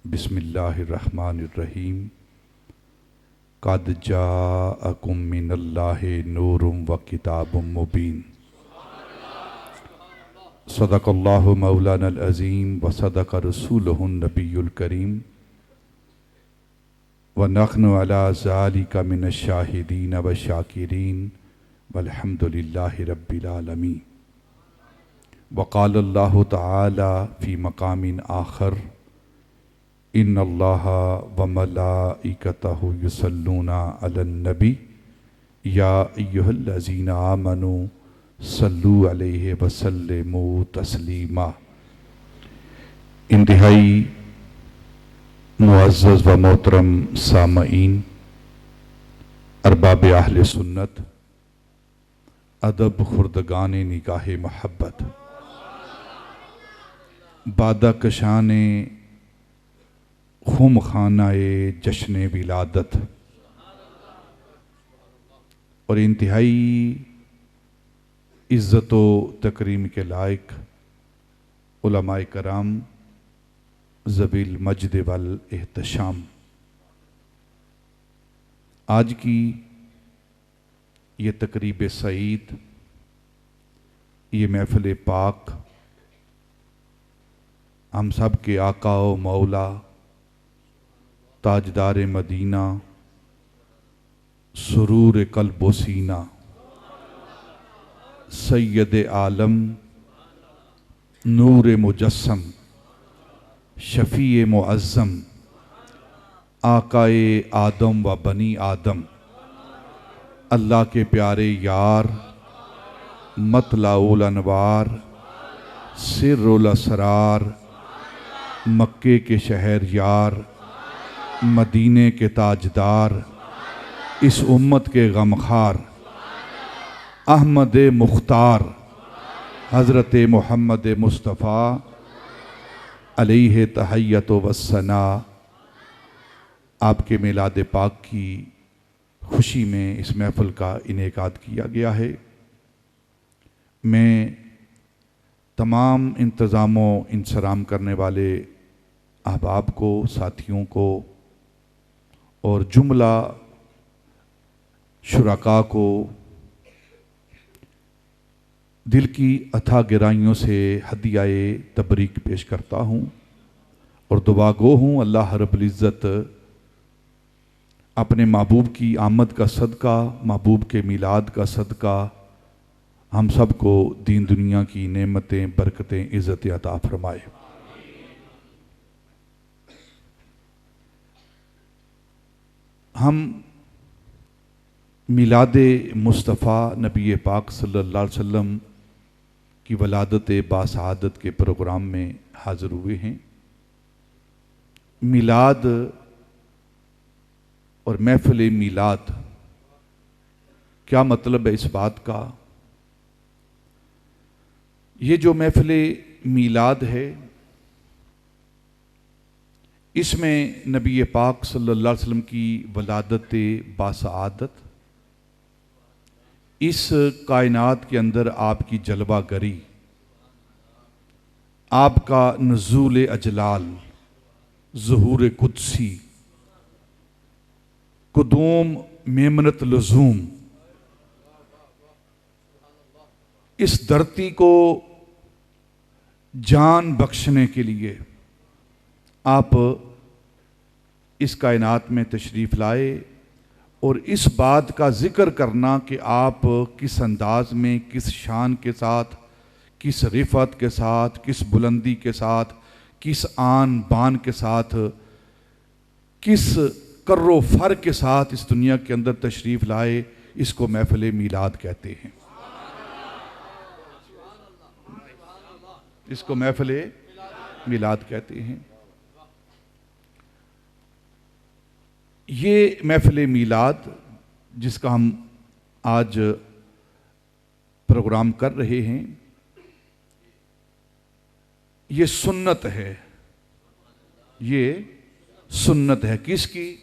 بسم اللہ الرحمن الرحیم قد جاءکم من اللہ نور و کتاب مبین صدق اللہ مولانا العظیم و صدق رسولہ النبی الکریم ونحن علی ذالک من الشاہدین والشاکرین والحمد للہ رب العالمین وقال اللہ تعالی فی مقام آخر ان اللہ وملائکتہ یصلون علی النبی یا ایہا الذین آمنوا صلوا علیہ وسلموا تسلیما۔ انتہائی معزز و محترم سامعین، ارباب اہل سنت، ادب خردگان نگاہ محبت، بادہ کشان خم خانہ جشن ولادت اور انتہائی عزت و تکریم کے لائق علماء کرام ذوی المجد والاحتشام، آج کی یہ تقریب سعید، یہ محفل پاک ہم سب کے آقا و مولا تاجدار مدینہ سرور قلب و سینہ سید عالم نور مجسم شفیع معظم آقائے آدم و بنی آدم اللہ کے پیارے یار مطلع الانوار سر الاسرار مکے کے شہر یار مدینے کے تاجدار اس امت کے غمخوار احمد مختار حضرت محمد مصطفیٰ علیہ تحیت و ثناء، آپ کے میلاد پاک کی خوشی میں اس محفل کا انعقاد کیا گیا ہے۔ میں تمام انتظام و انصرام کرنے والے احباب کو، ساتھیوں کو اور جملہ شرکاء کو دل کی اتھا گہرائیوں سے ہدیہ تبریک پیش کرتا ہوں اور دعا گو ہوں اللہ رب العزت اپنے محبوب کی آمد کا صدقہ، محبوب کے میلاد کا صدقہ ہم سب کو دین دنیا کی نعمتیں، برکتیں، عزتیں عطا فرمائے۔ ہم میلاد مصطفیٰ نبی پاک صلی اللہ علیہ وسلم کی ولادت باسعادت کے پروگرام میں حاضر ہوئے ہیں۔ میلاد اور محفل میلاد، کیا مطلب ہے اس بات کا؟ یہ جو محفل میلاد ہے، اس میں نبی پاک صلی اللہ علیہ وسلم کی ولادت باسعادت، اس کائنات کے اندر آپ کی جلوہ گری، آپ کا نزول اجلال، ظہور قدسی، قدوم میمنت لزوم، اس دھرتی کو جان بخشنے کے لیے آپ اس کائنات میں تشریف لائے، اور اس بات کا ذکر کرنا کہ آپ کس انداز میں، کس شان کے ساتھ، کس رفعت کے ساتھ، کس بلندی کے ساتھ، کس آن بان کے ساتھ، کس کر و فر کے ساتھ اس دنیا کے اندر تشریف لائے، اس کو محفل میلاد کہتے ہیں۔ اس کو محفل میلاد کہتے ہیں۔ یہ محفل میلاد جس کا ہم آج پروگرام کر رہے ہیں، یہ سنت ہے۔ یہ سنت ہے کس کی؟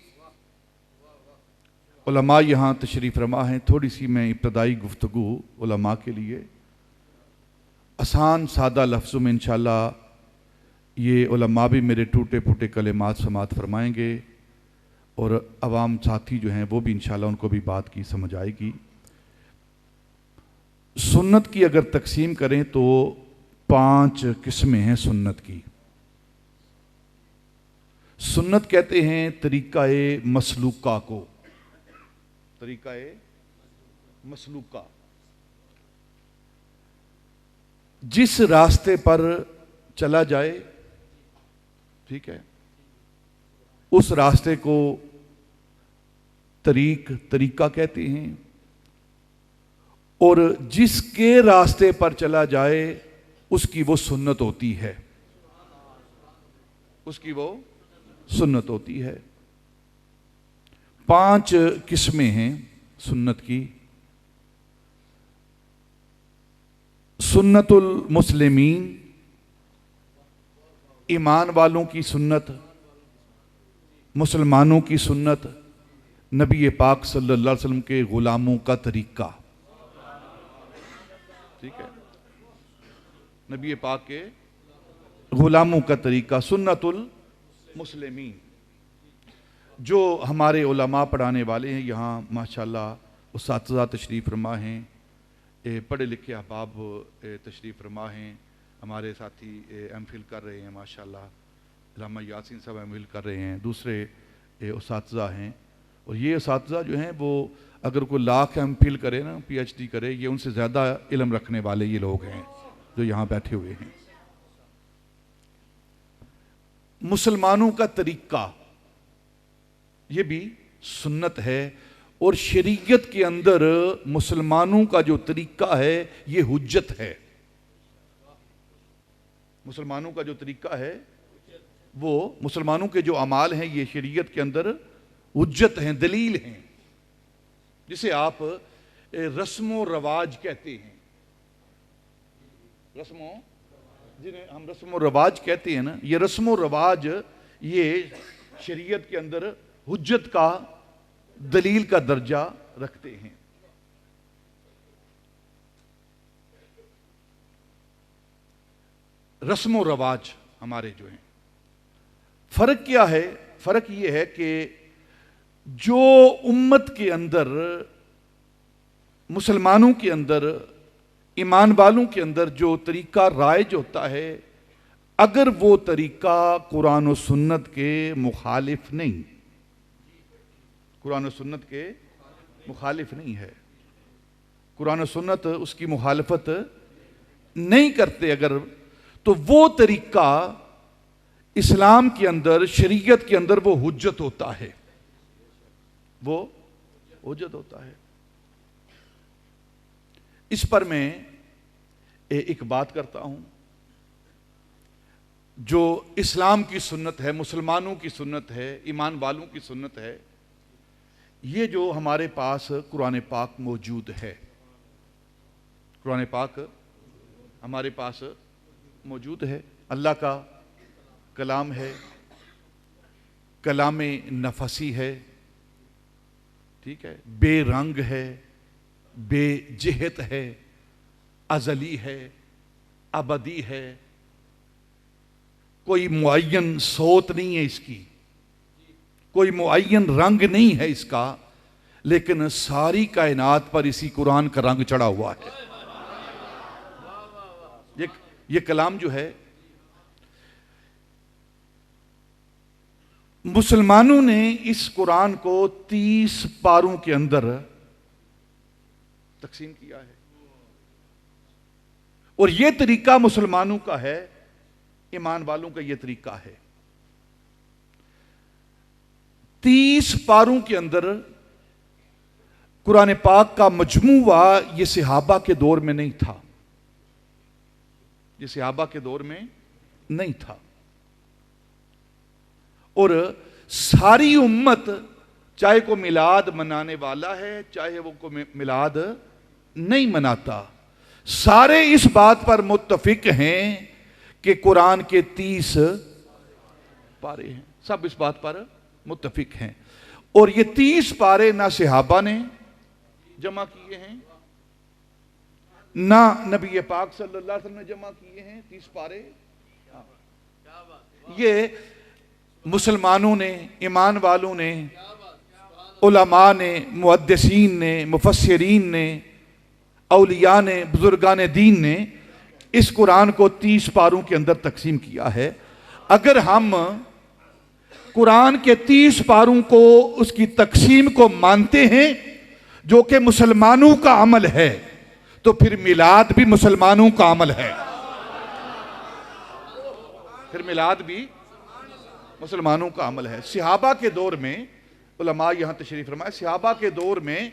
علماء یہاں تشریف فرما ہیں۔ تھوڑی سی میں ابتدائی گفتگو علماء کے لیے آسان سادہ لفظوں میں انشاءاللہ یہ علماء بھی میرے ٹوٹے پھوٹے کلمات سماعت فرمائیں گے، اور عوام ساتھی جو ہیں وہ بھی انشاءاللہ ان کو بھی بات کی سمجھ آئے گی۔ سنت کی اگر تقسیم کریں تو 5 قسمیں ہیں سنت کی۔ سنت کہتے ہیں طریقہ مسلوکہ کو، طریقہ مسلوکہ، جس راستے پر چلا جائے، ٹھیک ہے، اس راستے کو طریقہ کہتے ہیں، اور جس کے راستے پر چلا جائے اس کی وہ سنت ہوتی ہے، اس کی وہ سنت ہوتی ہے۔ 5 قسمیں ہیں سنت کی۔ سنت المسلمین، ایمان والوں کی سنت، مسلمانوں کی سنت، نبی پاک صلی اللہ علیہ وسلم کے غلاموں کا طریقہ، ٹھیک ہے، نبی پاک کے غلاموں کا طریقہ، سنت المسلمین۔ جو ہمارے علماء پڑھانے والے ہیں یہاں ماشاءاللہ اساتذہ تشریف فرما ہیں، پڑھے لکھے احباب تشریف فرما ہیں، ہمارے ساتھی ایم فل کر رہے ہیں ماشاءاللہ، علامہ یاسین صاحب ایم فل کر رہے ہیں، دوسرے اساتذہ ہیں، اور یہ اساتذہ جو ہیں وہ اگر کوئی لاکھ ایم فل کرے نا، پی ایچ ڈی کرے، یہ ان سے زیادہ علم رکھنے والے یہ لوگ ہیں جو یہاں بیٹھے ہوئے ہیں۔ مسلمانوں کا طریقہ یہ بھی سنت ہے، اور شریعت کے اندر مسلمانوں کا جو طریقہ ہے یہ حجت ہے۔ مسلمانوں کا جو طریقہ ہے وہ مسلمانوں کے جو اعمال ہیں یہ شریعت کے اندر حجت ہیں، دلیل ہیں، جسے آپ رسم و رواج کہتے ہیں۔ جنہیں ہم رسم و رواج کہتے ہیں نا، یہ رسم و رواج یہ شریعت کے اندر حجت کا، دلیل کا درجہ رکھتے ہیں۔ رسم و رواج ہمارے جو ہیں، فرق کیا ہے؟ فرق یہ ہے کہ جو امت کے اندر، مسلمانوں کے اندر، ایمان والوں کے اندر جو طریقہ رائج ہوتا ہے، اگر وہ طریقہ قرآن و سنت کے مخالف نہیں، قرآن و سنت کے مخالف نہیں ہے، قرآن و سنت اس کی مخالفت نہیں کرتے اگر، تو وہ طریقہ اسلام کے اندر، شریعت کے اندر وہ حجت ہوتا ہے، وہ حجت ہوتا ہے۔ اس پر میں ایک بات کرتا ہوں، جو اسلام کی سنت ہے، مسلمانوں کی سنت ہے، ایمان والوں کی سنت ہے، یہ جو ہمارے پاس قرآن پاک موجود ہے، قرآن پاک ہمارے پاس موجود ہے، اللہ کا کلام ہے، کلام نفسی ہے، ٹھیک ہے، بے رنگ ہے، بے جہت ہے، ازلی ہے، ابدی ہے، کوئی معین صوت نہیں ہے اس کی، کوئی معین رنگ نہیں ہے اس کا، لیکن ساری کائنات پر اسی قرآن کا رنگ چڑھا ہوا ہے۔ یہ کلام جو ہے، مسلمانوں نے اس قرآن کو 30 پاروں کے اندر تقسیم کیا ہے، اور یہ طریقہ مسلمانوں کا ہے، ایمان والوں کا یہ طریقہ ہے۔ 30 پاروں کے اندر قرآن پاک کا مجموعہ یہ صحابہ کے دور میں نہیں تھا، یہ صحابہ کے دور میں نہیں تھا، اور ساری امت، چاہے کوئی میلاد منانے والا ہے، چاہے وہ کوئی میلاد نہیں مناتا، سارے اس بات پر متفق ہیں کہ قرآن کے 30 پارے ہیں، سب اس بات پر متفق ہیں، اور یہ 30 پارے نہ صحابہ نے جمع کیے ہیں، نہ نبی پاک صلی اللہ علیہ وسلم نے جمع کیے ہیں 30 پارے، یہ مسلمانوں نے، ایمان والوں نے، علماء نے، محدثین نے، مفسرین نے، اولیاء نے، بزرگان دین نے اس قرآن کو 30 پاروں کے اندر تقسیم کیا ہے۔ اگر ہم قرآن کے 30 پاروں کو، اس کی تقسیم کو مانتے ہیں جو کہ مسلمانوں کا عمل ہے، تو پھر میلاد بھی مسلمانوں کا عمل ہے، پھر میلاد بھی مسلمانوں کا عمل ہے۔ صحابہ کے دور میں، علماء یہاں تشریف فرمائے، صحابہ کے دور میں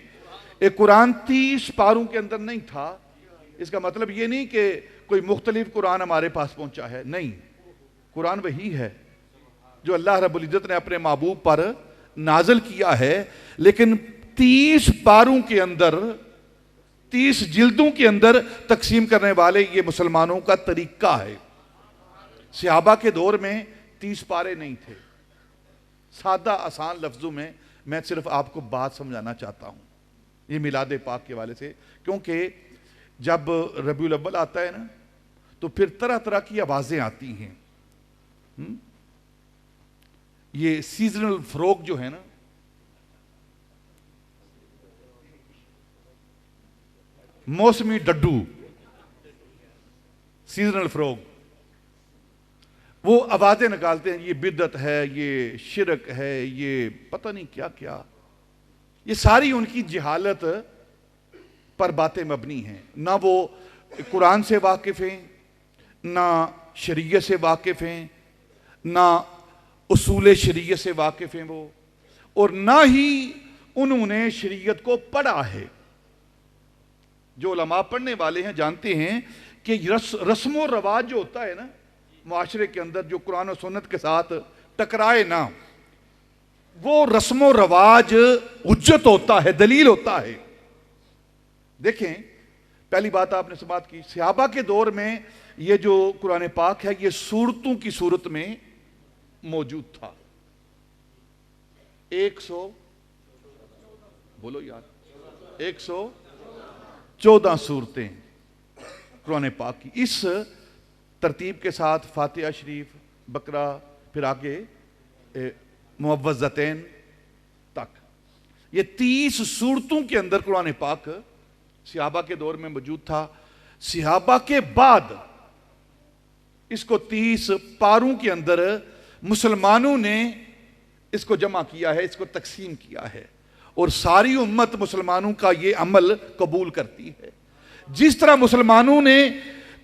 ایک قرآن 30 پاروں کے اندر نہیں تھا۔ اس کا مطلب یہ نہیں کہ کوئی مختلف قرآن ہمارے پاس پہنچا ہے، نہیں، قرآن وہی ہے جو اللہ رب العزت نے اپنے محبوب پر نازل کیا ہے، لیکن 30 پاروں کے اندر، 30 جلدوں کے اندر تقسیم کرنے والے یہ مسلمانوں کا طریقہ ہے۔ صحابہ کے دور میں 30 پارے نہیں تھے۔ سادہ آسان لفظوں میں میں صرف آپ کو بات سمجھانا چاہتا ہوں یہ میلاد پاک کے والے سے، کیونکہ جب ربیع الاول آتا ہے نا تو پھر طرح طرح کی آوازیں آتی ہیں۔ یہ سیزنل فروغ جو ہے نا، موسمی ڈڈو، سیزنل فروغ، وہ آوازیں نکالتے ہیں، یہ بدعت ہے، یہ شرک ہے، یہ پتہ نہیں کیا کیا۔ یہ ساری ان کی جہالت پر باتیں مبنی ہیں، نہ وہ قرآن سے واقف ہیں، نہ شریعت سے واقف ہیں، نہ اصول شریعت سے واقف ہیں وہ، اور نہ ہی انہوں نے شریعت کو پڑھا ہے۔ جو علماء پڑھنے والے ہیں جانتے ہیں کہ رسم و رواج جو ہوتا ہے نا معاشرے کے اندر، جو قرآن و سنت کے ساتھ ٹکرائے نہ، وہ رسم و رواج حجت ہوتا ہے، دلیل ہوتا ہے۔ دیکھیں، پہلی بات آپ نے سماعت کی، صحابہ کے دور میں یہ جو قرآن پاک ہے یہ سورتوں کی صورت میں موجود تھا۔ 114 صورتیں قرآن پاک کی، اس ترتیب کے ساتھ فاتحہ شریف، بقرہ، پھر آگے معوذتین تک، یہ 30 صورتوں کے اندر قرآن پاک صحابہ کے دور میں موجود تھا۔ صحابہ کے بعد اس کو 30 پاروں کے اندر مسلمانوں نے اس کو جمع کیا ہے، اس کو تقسیم کیا ہے، اور ساری امت مسلمانوں کا یہ عمل قبول کرتی ہے۔ جس طرح مسلمانوں نے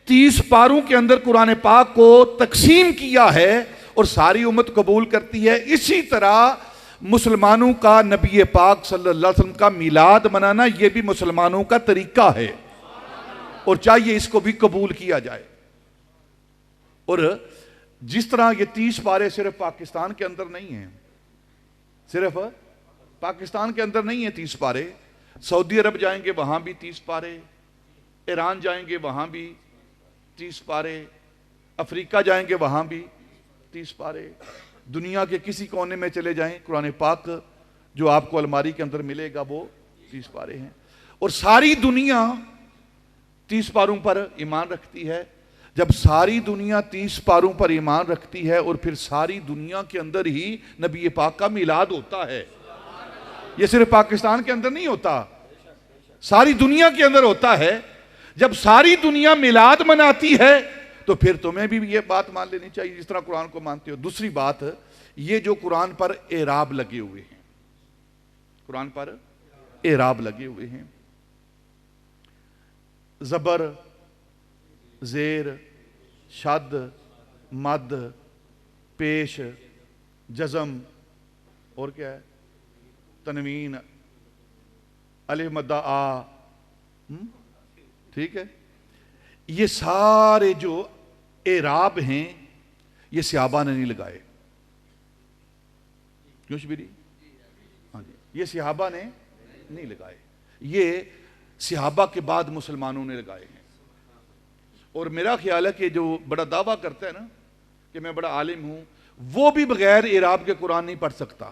30 پاروں کے اندر قرآن پاک کو تقسیم کیا ہے اور ساری امت قبول کرتی ہے، اسی طرح مسلمانوں کا نبی پاک صلی اللہ علیہ وسلم کا میلاد منانا یہ بھی مسلمانوں کا طریقہ ہے، اور چاہیے اس کو بھی قبول کیا جائے۔ اور جس طرح یہ 30 پارے صرف پاکستان کے اندر نہیں ہیں، صرف پاکستان کے اندر نہیں ہیں 30 پارے، سعودی عرب جائیں گے وہاں بھی 30 پارے، ایران جائیں گے وہاں بھی 30 پارے، افریقہ جائیں گے وہاں بھی 30 پارے، دنیا کے کسی کونے میں چلے جائیں قرآن پاک جو آپ کو الماری کے اندر ملے گا وہ 30 پارے ہیں، اور ساری دنیا 30 پاروں پر ایمان رکھتی ہے۔ جب ساری دنیا 30 پاروں پر ایمان رکھتی ہے اور پھر ساری دنیا کے اندر ہی نبی پاک کا میلاد ہوتا ہے، یہ صرف پاکستان کے اندر نہیں ہوتا، ساری دنیا کے اندر ہوتا ہے۔ جب ساری دنیا میلاد مناتی ہے تو پھر تمہیں بھی یہ بات مان لینی چاہیے جس طرح قرآن کو مانتے ہو۔ دوسری بات، یہ جو قرآن پر اعراب لگے ہوئے ہیں، قرآن پر اعراب لگے ہوئے ہیں، زبر، زیر، شد، مد، پیش، جزم، اور کیا ہے، تنوین، الف مدہ آ، ٹھیک ہے، یہ سارے جو اعراب ہیں یہ صحابہ نے نہیں لگائے، کیوں شبیری؟ ہاں جی، یہ صحابہ نے نہیں لگائے، یہ صحابہ کے بعد مسلمانوں نے لگائے ہیں۔ اور میرا خیال ہے کہ جو بڑا دعویٰ کرتا ہے نا کہ میں بڑا عالم ہوں، وہ بھی بغیر اعراب کے قرآن نہیں پڑھ سکتا۔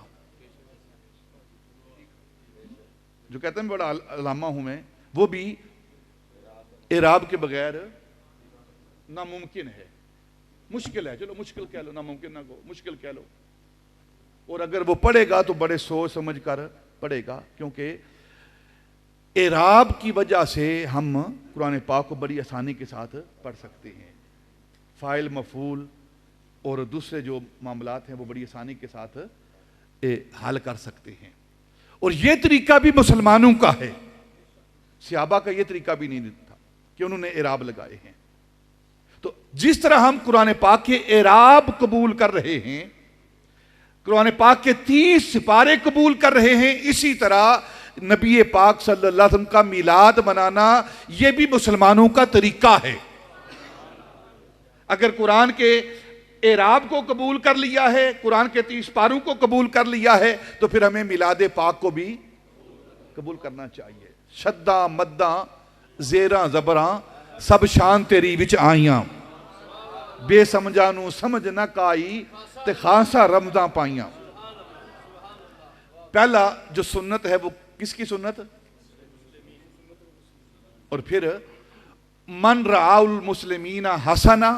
جو کہتا ہے میں بڑا علامہ ہوں میں، وہ بھی اعراب کے بغیر ناممکن ہے۔ مشکل ہے، چلو مشکل کہہ لو، ناممکن نہ کہو، مشکل کہہ لو، اور اگر وہ پڑھے گا تو بڑے سوچ سمجھ کر پڑھے گا، کیونکہ اعراب کی وجہ سے ہم قرآن پاک کو بڑی آسانی کے ساتھ پڑھ سکتے ہیں، فاعل مفعول اور دوسرے جو معاملات ہیں وہ بڑی آسانی کے ساتھ حل کر سکتے ہیں، اور یہ طریقہ بھی مسلمانوں کا ہے، صحابہ کا یہ طریقہ بھی نہیں تھا کہ انہوں نے اعراب لگائے ہیں۔ تو جس طرح ہم قرآن پاک کے اعراب قبول کر رہے ہیں، قرآن پاک کے 30 سپارے قبول کر رہے ہیں، اسی طرح نبی پاک صلی اللہ علیہ وسلم کا میلاد منانا یہ بھی مسلمانوں کا طریقہ ہے۔ اگر قرآن کے اعراب کو قبول کر لیا ہے، قرآن کے 30 پاروں کو قبول کر لیا ہے، تو پھر ہمیں میلاد پاک کو بھی قبول کرنا چاہیے۔ شدہ مدہ زیراں زبراں سب شان تیری وچ آئیاں، بے سمجھانو سمجھ نہ کائی تے خاصا رمضاں پائیاں۔ پہلا جو سنت ہے وہ کس کی سنت؟ اور پھر من رعا المسلمین حسنا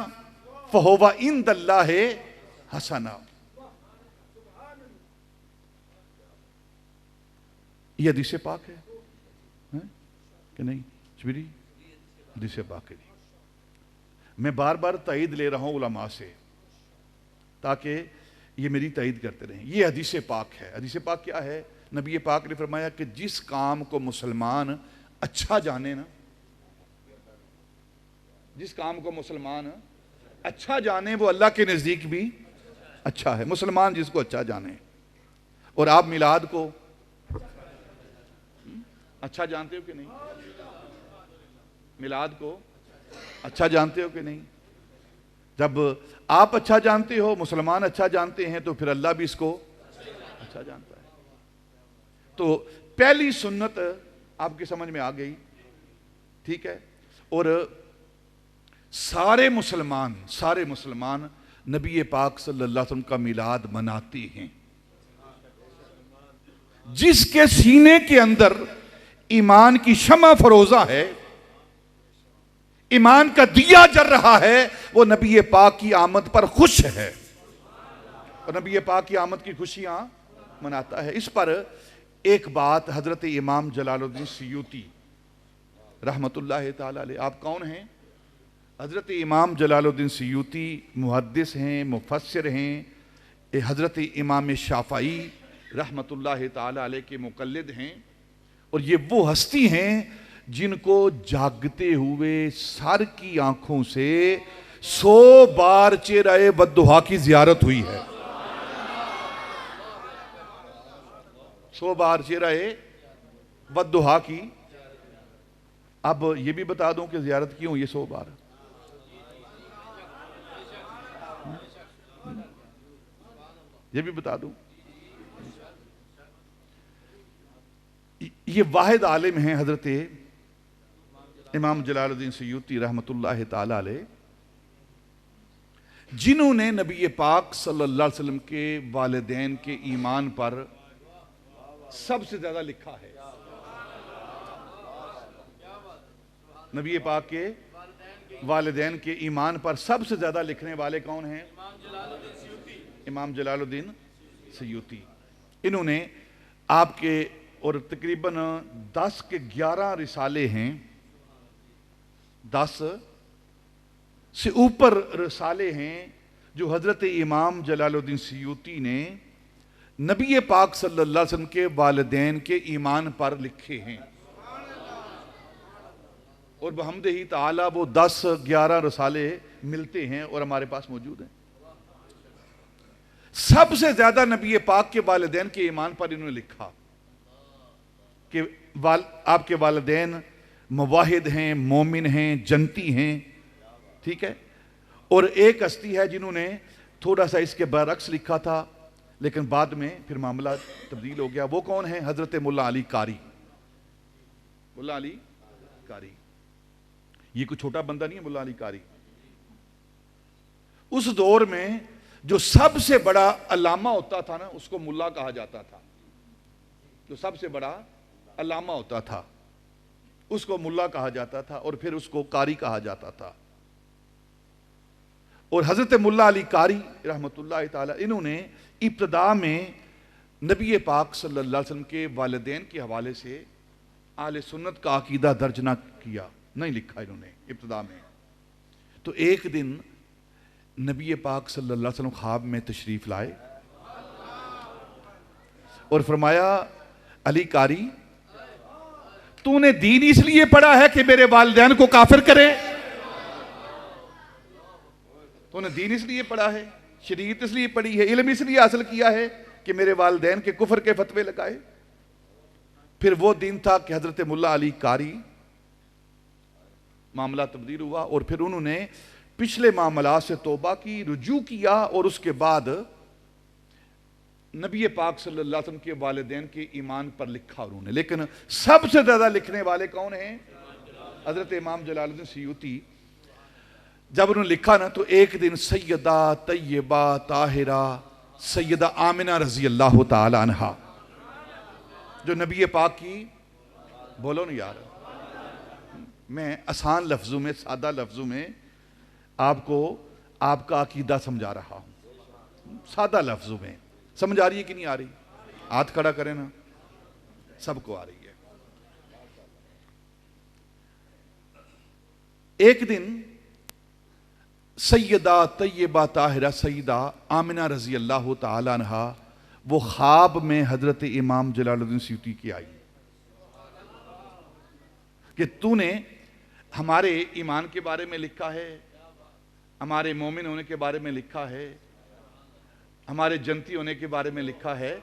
فہو عند اللہ حسنا، یہ حدیث پاک ہے کہ نہیں شبیری؟ حدیث پاک ہے۔ میں بار بار تائید لے رہا ہوں علماء سے تاکہ یہ میری تائید کرتے رہیں، یہ حدیث پاک ہے۔ حدیث پاک کیا ہے؟ نبی پاک نے فرمایا کہ جس کام کو مسلمان اچھا جانے نا، جس کام کو مسلمان اچھا جانے وہ اللہ کے نزدیک بھی اچھا ہے، مسلمان جس کو اچھا جانے۔ اور آپ میلاد کو اچھا جانتے ہو کہ نہیں؟ میلاد کو اچھا جانتے ہو کہ نہیں؟ جب آپ اچھا جانتے ہو، مسلمان اچھا جانتے ہیں، تو پھر اللہ بھی اس کو اچھا جانتا ہے۔ تو پہلی سنت آپ کی سمجھ میں آ گئی، ٹھیک ہے؟ اور سارے مسلمان نبی پاک صلی اللہ علیہ وسلم کا میلاد مناتے ہیں۔ جس کے سینے کے اندر ایمان کی شمع فروزہ ہے، ایمان کا دیا جل رہا ہے، وہ نبی پاک کی آمد پر خوش ہے اور نبی پاک کی آمد کی خوشیاں مناتا ہے۔ اس پر ایک بات حضرت امام جلال الدین سیوطی رحمت اللہ تعالی علیہ، آپ کون ہیں؟ حضرت امام جلال الدین سیوطی محدث ہیں، مفسر ہیں، حضرت امام شافعی رحمت اللہ تعالی علیہ کے مقلد ہیں، اور یہ وہ ہستی ہیں جن کو جاگتے ہوئے سر کی آنکھوں سے 100 بار چہرہ بددعا کی زیارت ہوئی ہے۔ 100 بار چہرہ بددعا کی۔ اب یہ بھی بتا دوں کہ زیارت کیوں یہ 100 بار؟ یہ بھی بتا دوں، یہ واحد عالم ہیں حضرت امام جلال الدین سیوطی رحمت اللہ تعالی علیہ، جنہوں نے نبی پاک صلی اللہ علیہ وسلم کے والدین کے ایمان پر سب سے زیادہ لکھا ہے۔ نبی پاک کے والدین کے ایمان پر سب سے زیادہ لکھنے والے کون ہیں؟ امام جلال الدین سیوطی۔ انہوں نے آپ کے اور تقریباً 10 کے 11 رسالے ہیں، 10 سے اوپر رسالے ہیں جو حضرت امام جلال الدین سیوطی نے نبی پاک صلی اللہ علیہ وسلم کے والدین کے ایمان پر لکھے ہیں، اور بحمدہ تعالی وہ 10-11 رسالے ملتے ہیں اور ہمارے پاس موجود ہیں۔ سب سے زیادہ نبی پاک کے والدین کے ایمان پر انہوں نے لکھا کہ آپ کے والدین موحد ہیں، مومن ہیں، جنتی ہیں، ٹھیک ہے؟ اور ایک ہستی ہے جنہوں نے تھوڑا سا اس کے برعکس لکھا تھا، لیکن بعد میں پھر معاملہ تبدیل ہو گیا۔ وہ کون ہیں؟ حضرت ملا علی قاری۔ ملا علی قاری یہ کوئی چھوٹا بندہ نہیں ہے، ملا علی قاری۔ اس دور میں جو سب سے بڑا علامہ ہوتا تھا نا، اس کو ملا کہا جاتا تھا۔ جو سب سے بڑا علامہ ہوتا تھا اس کو ملا کہا جاتا تھا، اور پھر اس کو قاری کہا جاتا تھا۔ اور حضرت ملا علی قاری رحمۃ اللہ تعالی انہوں نے ابتدا میں نبی پاک صلی اللہ علیہ وسلم کے والدین کے حوالے سے اہل سنت کا عقیدہ درج نہ کیا، نہیں لکھا انہوں نے ابتدا میں. تو ایک دن نبی پاک صلی اللہ علیہ وسلم خواب میں تشریف لائے اور فرمایا علی قاری تو نے دین اس لیے پڑھا ہے کہ میرے والدین کو کافر کرے؟ تو نے دین اس لیے پڑھا ہے، شریعت اس لیے پڑھی ہے، علم اس لیے حاصل کیا ہے کہ میرے والدین کے کفر کے فتوے لگائے؟ پھر وہ دن تھا کہ حضرت ملا علی قاری معاملہ تبدیل ہوا اور پھر انہوں نے پچھلے معاملات سے توبہ کی، رجوع کیا اور اس کے بعد نبی پاک صلی اللہ علیہ وسلم کے والدین کے ایمان پر لکھا انہوں نے. لیکن سب سے زیادہ لکھنے والے کون ہیں؟ حضرت امام جلال الدین سیوطی. جب انہوں نے لکھا نا تو ایک دن سیدہ طیبہ طاہرہ سیدہ آمنہ رضی اللہ تعالی عنہا جو نبی پاک کی، بولو نا یار، میں آسان لفظوں میں، سادہ لفظوں میں آپ کو آپ کا عقیدہ سمجھا رہا ہوں، سادہ لفظوں میں. سمجھ آ رہی ہے کہ نہیں آ رہی؟ ہاتھ کھڑا کریں نا، سب کو آ رہی ہے. ایک دن سیدہ طیبہ طاہرہ سیدہ آمنہ رضی اللہ تعالی عنہا وہ خواب میں حضرت امام جلال الدین سیوطی کی آئی کہ تو نے ہمارے ایمان کے بارے میں لکھا ہے، ہمارے مومن ہونے کے بارے میں لکھا ہے، ہمارے جنتی ہونے کے بارے میں لکھا ہے،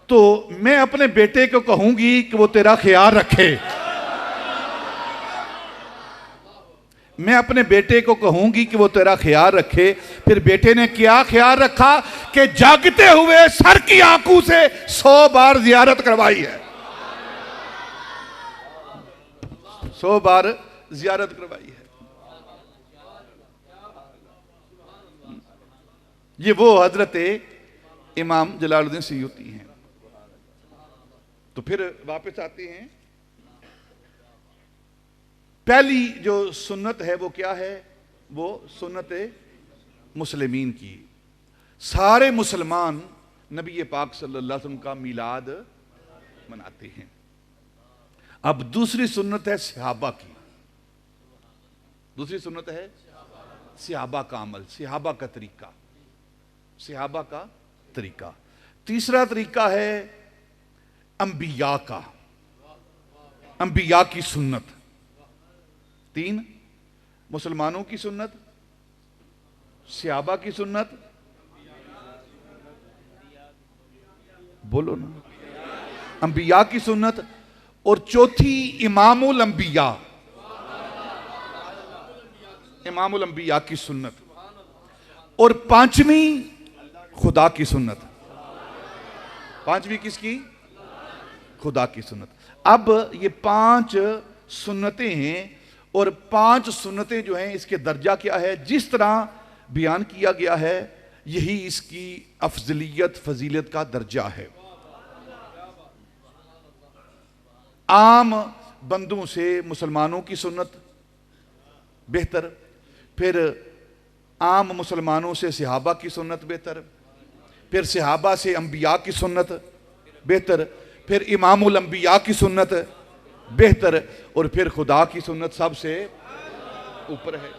تو میں اپنے بیٹے کو کہوں گی کہ وہ تیرا خیال رکھے. میں اپنے بیٹے کو کہوں گی کہ وہ تیرا خیال رکھے. پھر بیٹے نے کیا خیال رکھا کہ جاگتے ہوئے سر کی آنکھوں سے 100 بار زیارت کروائی ہے، 100 بار زیارت کروائی ہے. یہ وہ حضرت امام جلال الدین سیوطی ہیں. تو پھر واپس آتے ہیں. پہلی جو سنت ہے وہ کیا ہے؟ وہ سنت مسلمین کی. سارے مسلمان نبی پاک صلی اللہ علیہ وسلم کا میلاد مناتے ہیں. اب دوسری سنت ہے صحابہ کی. دوسری سنت ہے صحابہ کا عمل، صحابہ کا طریقہ، صحابہ کا طریقہ. تیسرا طریقہ ہے انبیاء کا، انبیاء کی سنت. 3 مسلمانوں کی سنت، صحابہ کی سنت، بولو نا، انبیاء کی سنت، اور چوتھی امام الانبیاء، امام الانبیاء کی سنت، اور پانچویں خدا کی سنت. پانچویں کس کی؟ خدا کی سنت. اب یہ 5 سنتیں ہیں اور 5 سنتیں جو ہیں اس کے درجہ کیا ہے؟ جس طرح بیان کیا گیا ہے یہی اس کی افضلیت فضیلت کا درجہ ہے. عام بندوں سے مسلمانوں کی سنت بہتر، پھر عام مسلمانوں سے صحابہ کی سنت بہتر، پھر صحابہ سے انبیاء کی سنت بہتر، پھر امام الانبیاء کی سنت بہتر، اور پھر خدا کی سنت سب سے اوپر ہے.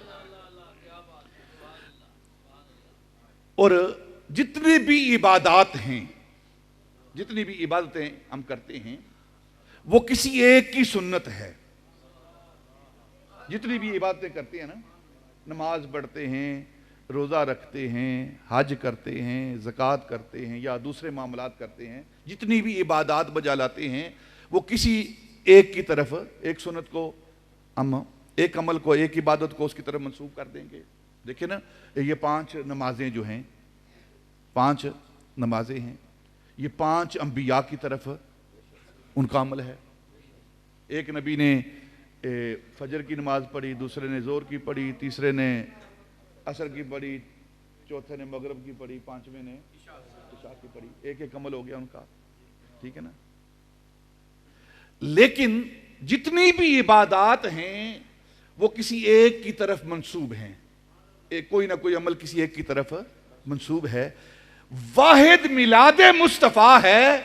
اور جتنی بھی عبادات ہیں، جتنی بھی عبادتیں ہم کرتے ہیں وہ کسی ایک کی سنت ہے. جتنی بھی عبادتیں کرتے ہیں نا، نماز پڑھتے ہیں، روزہ رکھتے ہیں، حج کرتے ہیں، زکوٰۃ کرتے ہیں یا دوسرے معاملات کرتے ہیں، جتنی بھی عبادات بجا لاتے ہیں وہ کسی ایک کی طرف، ایک سنت کو ہم، ایک عمل کو، ایک عبادت کو اس کی طرف منسوب کر دیں گے. دیکھیں نا، یہ 5 نمازیں جو ہیں، 5 نمازیں ہیں، یہ 5 انبیاء کی طرف ان کا عمل ہے. ایک نبی نے فجر کی نماز پڑھی، دوسرے نے ظہر کی پڑھی، تیسرے نے عصر کی پڑھی، چوتھے نے مغرب کی پڑھی، 5ویں نے عشاء کی پڑھی. ایک ایک عمل ہو گیا ان کا. ٹھیک ہے نا. لیکن جتنی بھی عبادات ہیں وہ کسی ایک کی طرف منسوب ہیں. کوئی نہ کوئی عمل کسی ایک کی طرف منسوب ہے. واحد میلاد مصطفیٰ ہے,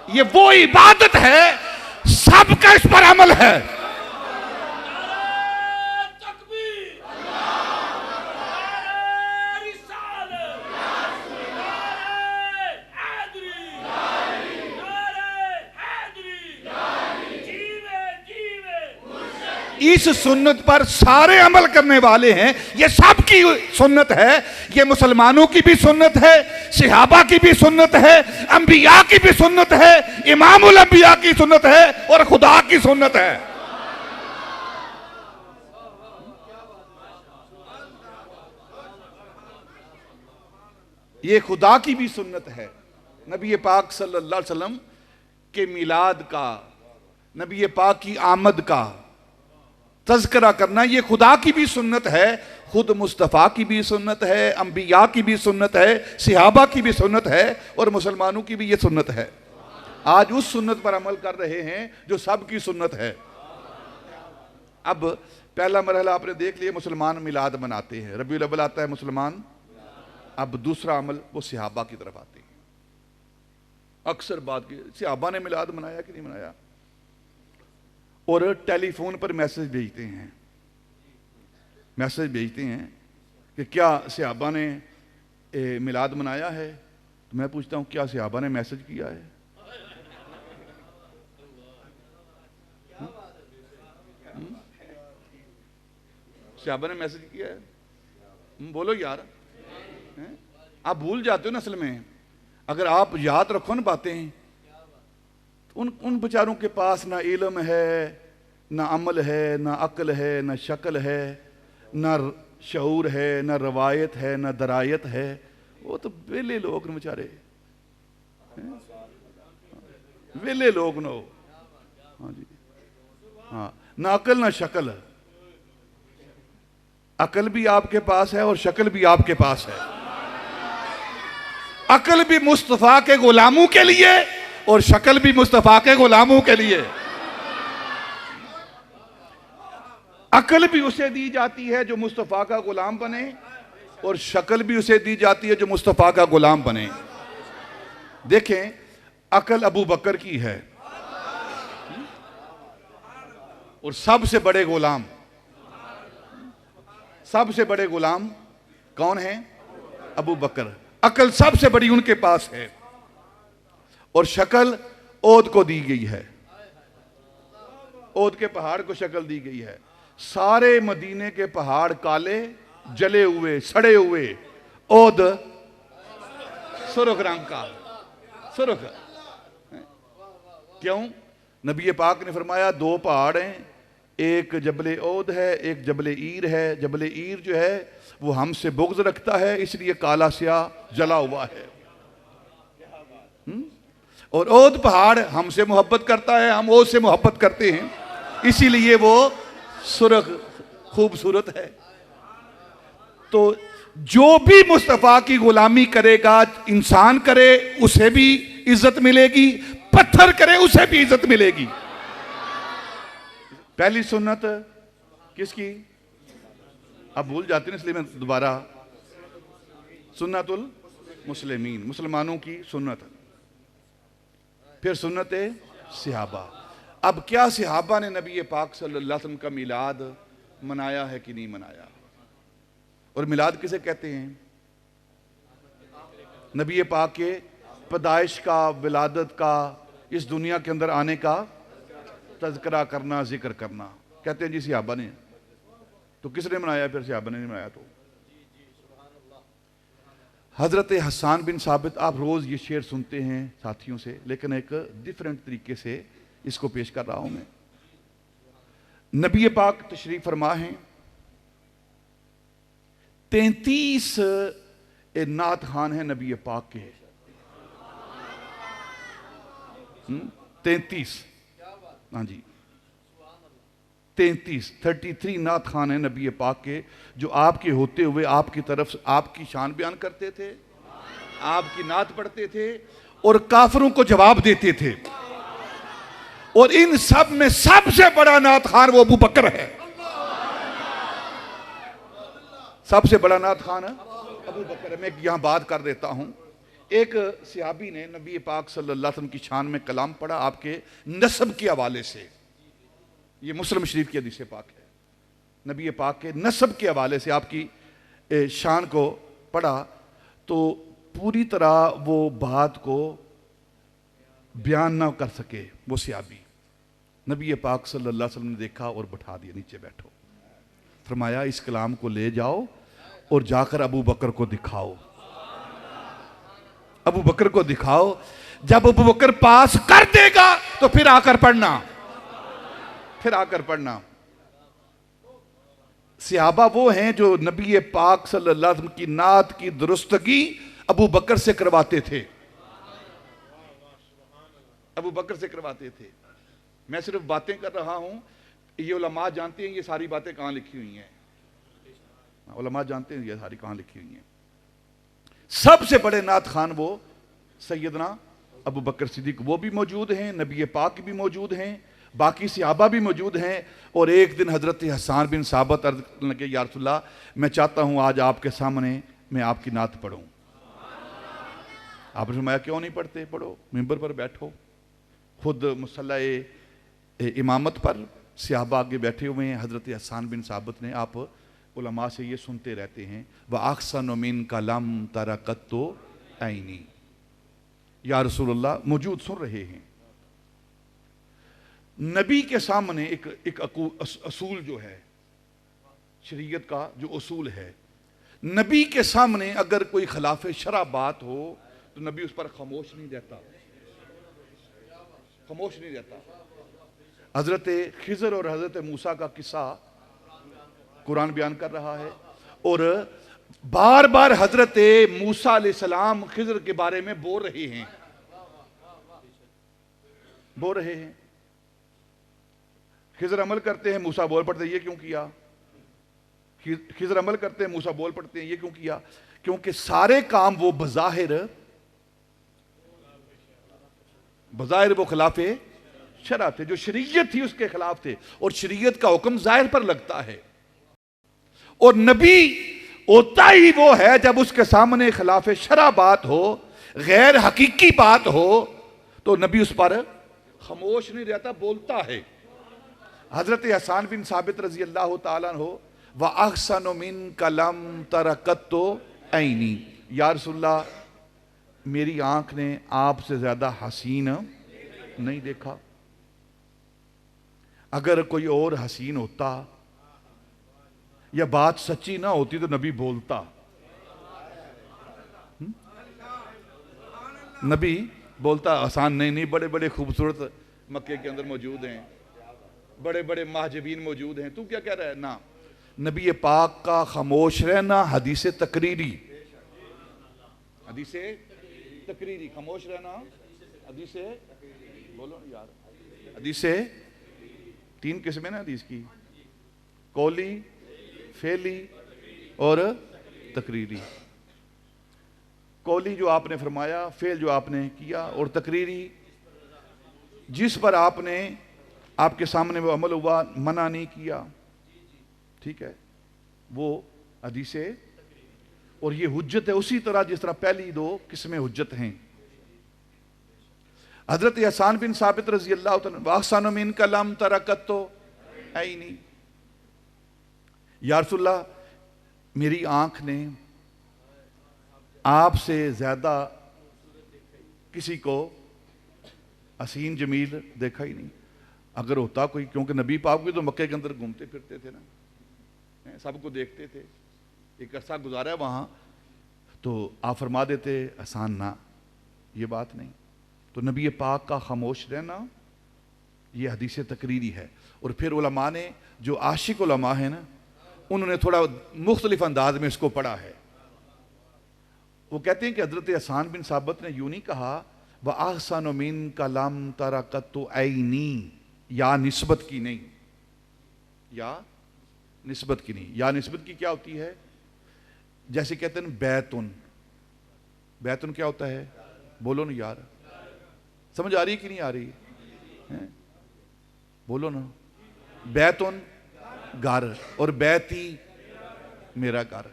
یہ وہ عبادت ہے سب کا اس پر عمل ہے. اس سنت پر سارے عمل کرنے والے ہیں, یہ سب کی سنت ہے. یہ مسلمانوں کی بھی سنت ہے, صحابہ کی بھی سنت ہے, انبیاء کی بھی سنت ہے, امام الانبیاء کی سنت ہے, اور خدا کی سنت ہے. یہ خدا کی بھی سنت ہے. نبی پاک صلی اللہ علیہ وسلم کے میلاد کا, نبی پاک کی آمد کا تذکرہ کرنا یہ خدا کی بھی سنت ہے, خود مصطفیٰ کی بھی سنت ہے, انبیاء کی بھی سنت ہے, صحابہ کی بھی سنت ہے, اور مسلمانوں کی بھی یہ سنت ہے. آج اس سنت پر عمل کر رہے ہیں جو سب کی سنت ہے. اب پہلا مرحلہ آپ نے دیکھ لیا, مسلمان میلاد مناتے ہیں, ربیع الاول آتا ہے مسلمان. اب دوسرا عمل وہ صحابہ کی طرف آتے ہیں. اکثر بات کی صحابہ نے میلاد منایا کہ نہیں منایا, اور ٹیلی فون پر میسج بھیجتے ہیں کہ کیا صحابہ نے میلاد منایا ہے. تو میں پوچھتا ہوں کیا صحابہ نے میسج کیا ہے؟ صحابہ نے میسج کیا ہے؟ بولو یار, آپ بھول جاتے ہو نا. اصل میں اگر آپ یاد رکھو نا باتیں, ان بچاروں کے پاس نہ علم ہے, نہ عمل ہے, نہ عقل ہے, نہ شکل ہے, نہ شعور ہے, نہ روایت ہے, نہ درایت ہے. وہ تو ویلے لوگ ن بچارے, ویلے لوگ نو. ہاں جی, ہاں, نہ عقل نہ شکل. عقل بھی آپ کے پاس ہے اور شکل بھی آپ کے پاس ہے. عقل بھی مصطفیٰ کے غلاموں کے لیے اور شکل بھی مصطفیٰ کے غلاموں کے لیے. عقل بھی اسے دی جاتی ہے جو مصطفیٰ کا غلام بنے, اور شکل بھی اسے دی جاتی ہے جو مصطفیٰ کا غلام بنے. دیکھیں, عقل ابو بکر کی ہے, اور سب سے بڑے غلام کون ہیں؟ ابو بکر. عقل سب سے بڑی ان کے پاس ہے, اور شکل عود کو دی گئی ہے. عود کے پہاڑ کو شکل دی گئی ہے. سارے مدینے کے پہاڑ کالے, جلے ہوئے, سڑے ہوئے, عود سرخ رنگ کا. سرخ کیوں؟ نبی پاک نے فرمایا دو پہاڑ ہیں, ایک جبل عود ہے, ایک جبل عیر ہے. جبل عیر جو ہے وہ ہم سے بغض رکھتا ہے, اس لیے کالا سیاہ جلا ہوا ہے. اور عود پہاڑ ہم سے محبت کرتا ہے, ہم عود سے محبت کرتے ہیں, اسی لیے وہ سرخ خوبصورت ہے. تو جو بھی مصطفیٰ کی غلامی کرے گا, انسان کرے اسے بھی عزت ملے گی, پتھر کرے اسے بھی عزت ملے گی. پہلی سنت کس کی؟ اب بھول جاتے ہیں اس لیے میں دوبارہ, سنت المسلمین, مسلمانوں کی سنت. پھر سنت صحابہ. اب کیا صحابہ نے نبی پاک صلی اللہ علیہ وسلم کا میلاد منایا ہے کہ نہیں منایا؟ اور میلاد کسے کہتے ہیں؟ نبی پاک کے پیدائش کا, ولادت کا, اس دنیا کے اندر آنے کا تذکرہ کرنا, ذکر کرنا. کہتے ہیں جی صحابہ نے. تو کس نے منایا؟ پھر صحابہ نے نہیں منایا. تو حضرت حسان بن ثابت, آپ روز یہ شعر سنتے ہیں ساتھیوں سے, لیکن ایک ڈیفرنٹ طریقے سے اس کو پیش کر رہا ہوں میں. نبی پاک تشریف فرما ہیں, 33 نعت خوان ہیں نبی پاک کے. 33, ہاں جی 33 نعت خوان ہیں نبی پاک کے, جو آپ کے ہوتے ہوئے آپ کی طرف آپ کی شان بیان کرتے تھے, آپ کی نعت پڑھتے تھے, اور کافروں کو جواب دیتے تھے. اور ان سب میں سب سے بڑا نعت خوان وہ ابو بکر ہے. سب سے بڑا نعت خوان ابو بکر ہے۔ میں یہاں بات کر دیتا ہوں، ایک صحابی نے نبی پاک صلی اللہ علیہ وسلم کی شان میں کلام پڑھا آپ کے نسب کے حوالے سے، یہ مسلم شریف کی حدیث پاک ہے، نبی پاک کے نسب کے حوالے سے آپ کی شان کو پڑھا تو پوری طرح وہ بات کو بیان نہ کر سکے وہ صحابی، نبی پاک صلی اللہ علیہ وسلم نے دیکھا اور بٹھا دیا، نیچے بیٹھو، فرمایا اس کلام کو لے جاؤ اور جا کر ابو بکر کو دکھاؤ، ابو بکر کو دکھاؤ، جب ابو بکر پاس کر دے گا تو پھر آ کر پڑھنا، پھر آ کر پڑھنا۔ صحابہ وہ ہیں جو نبی پاک صلی اللہ علیہ وسلم کی نعت کی درستگی ابو بکر سے کرواتے تھے، ابو بکر سے کرواتے تھے۔ میں صرف باتیں کر رہا ہوں، یہ علماء جانتے ہیں یہ ساری باتیں کہاں لکھی ہوئی ہیں، علماء جانتے ہیں یہ ساری کہاں لکھی ہوئی ہیں۔ سب سے بڑے نعت خوان وہ سیدنا ابو بکر صدیق، وہ بھی موجود ہیں، نبی پاک بھی موجود ہیں، باقی صحابہ بھی موجود ہیں۔ اور ایک دن حضرت حسان بن ثابت عرض کرنے لگے یا رسول اللہ میں چاہتا ہوں آج آپ کے سامنے میں آپ کی نعت پڑھوں۔ آپ نے فرمایا کیوں نہیں پڑھتے، پڑھو، ممبر پر بیٹھو، خود مصلی امامت پر صحابہ آگے بیٹھے ہوئے ہیں۔ حضرت حسان بن ثابت نے، آپ علماء سے یہ سنتے رہتے ہیں وَأَحْسَنُ مِنْكَ لَمْ تَرَ قَطُّ عَيْنِي، یا رسول اللہ موجود سن رہے ہیں۔ نبی کے سامنے ایک اصول جو ہے شریعت کا جو اصول ہے، نبی کے سامنے اگر کوئی خلاف شرع بات ہو تو نبی اس پر خاموش نہیں رہتا، خاموش نہیں رہتا۔ حضرت خضر اور حضرت موسیٰ کا قصہ قرآن بیان کر رہا ہے، اور بار بار حضرت موسیٰ علیہ السلام خضر کے بارے میں بول رہے ہیں، بول رہے ہیں۔ خضر عمل کرتے ہیں، موسیٰ بول پڑتے ہیں یہ کیوں کیا، خضر عمل کرتے ہیں، موسیٰ بول پڑتے ہیں یہ کیوں کیا، کیونکہ سارے کام وہ بظاہر وہ خلاف شرع تھے، جو شریعت تھی اس کے خلاف تھے، اور شریعت کا حکم ظاہر پر لگتا ہے، اور نبی ہوتا ہی وہ ہے جب اس کے سامنے خلاف شرع بات ہو، غیر حقیقی بات ہو تو نبی اس پر خاموش نہیں رہتا، بولتا ہے۔ حضرت حسان بن ثابت رضی اللہ تعالیٰ عنہ وَأَحْسَنُ مِنْكَ لَمْ تَرَ قَطُّ عَيْنِي، یا رسول اللہ میری آنکھ نے آپ سے زیادہ حسین نہیں دیکھا۔ اگر کوئی اور حسین ہوتا یا بات سچی نہ ہوتی تو نبی بولتا، نبی بولتا۔ آسان نہیں، بڑے بڑے خوبصورت مکے کے اندر موجود ہیں، بڑے بڑے محجبین موجود ہیں، تو کیا کہہ رہا ہے؟ نا، نبی پاک کا خاموش رہنا حدیث تقریری، حدیث تقریری، خاموش رہنا حدیث، بولو یار، حدیث تین قسمیں نا حدیث کی، قولی، فعلی اور تقریری۔ قولی جو آپ نے فرمایا، فعل جو آپ نے کیا، اور تقریری جس پر آپ نے آپ کے سامنے وہ عمل ہوا، منع نہیں کیا، ٹھیک ہے، وہ حدیث، اور یہ حجت ہے اسی طرح جس طرح پہلی دو قسمیں حجت ہیں۔ حضرت حسان بن ثابت رضی اللہ تعالیٰ وَأَحْسَنُ مِنْكَ لَمْ تَرَ قَطُّ عَيْنِي، یا رسول اللہ میری آنکھ نے آپ سے زیادہ کسی کو حسین جمیل دیکھا ہی نہیں۔ اگر ہوتا کوئی، کیونکہ نبی پاک بھی تو مکے کے اندر گھومتے پھرتے تھے نا، سب کو دیکھتے تھے، ایک عرصہ گزارا ہے وہاں، تو آپ فرما دیتے حسان نہ، یہ بات نہیں۔ تو نبی پاک کا خاموش رہنا یہ حدیث تقریری ہے۔ اور پھر علماء نے، جو عاشق علماء ہیں نا، انہوں نے تھوڑا مختلف انداز میں اس کو پڑھا ہے۔ وہ کہتے ہیں کہ حضرت حسان بن ثابت نے یوں نہیں کہا وَأَحْسَنُ مِنْكَ لَمْ تَرَ قَطُّ عَيْنِي، یا نسبت کی نہیں، یا نسبت کی نہیں۔ یا نسبت کی کیا ہوتی ہے؟ جیسے کہتے ہیں بیتن، بیتن کیا ہوتا ہے؟ بولو نا یار، سمجھ آ رہی کہ نہیں آ رہی؟ بولو نا، بیتن گھر، اور بیتی میرا گھر۔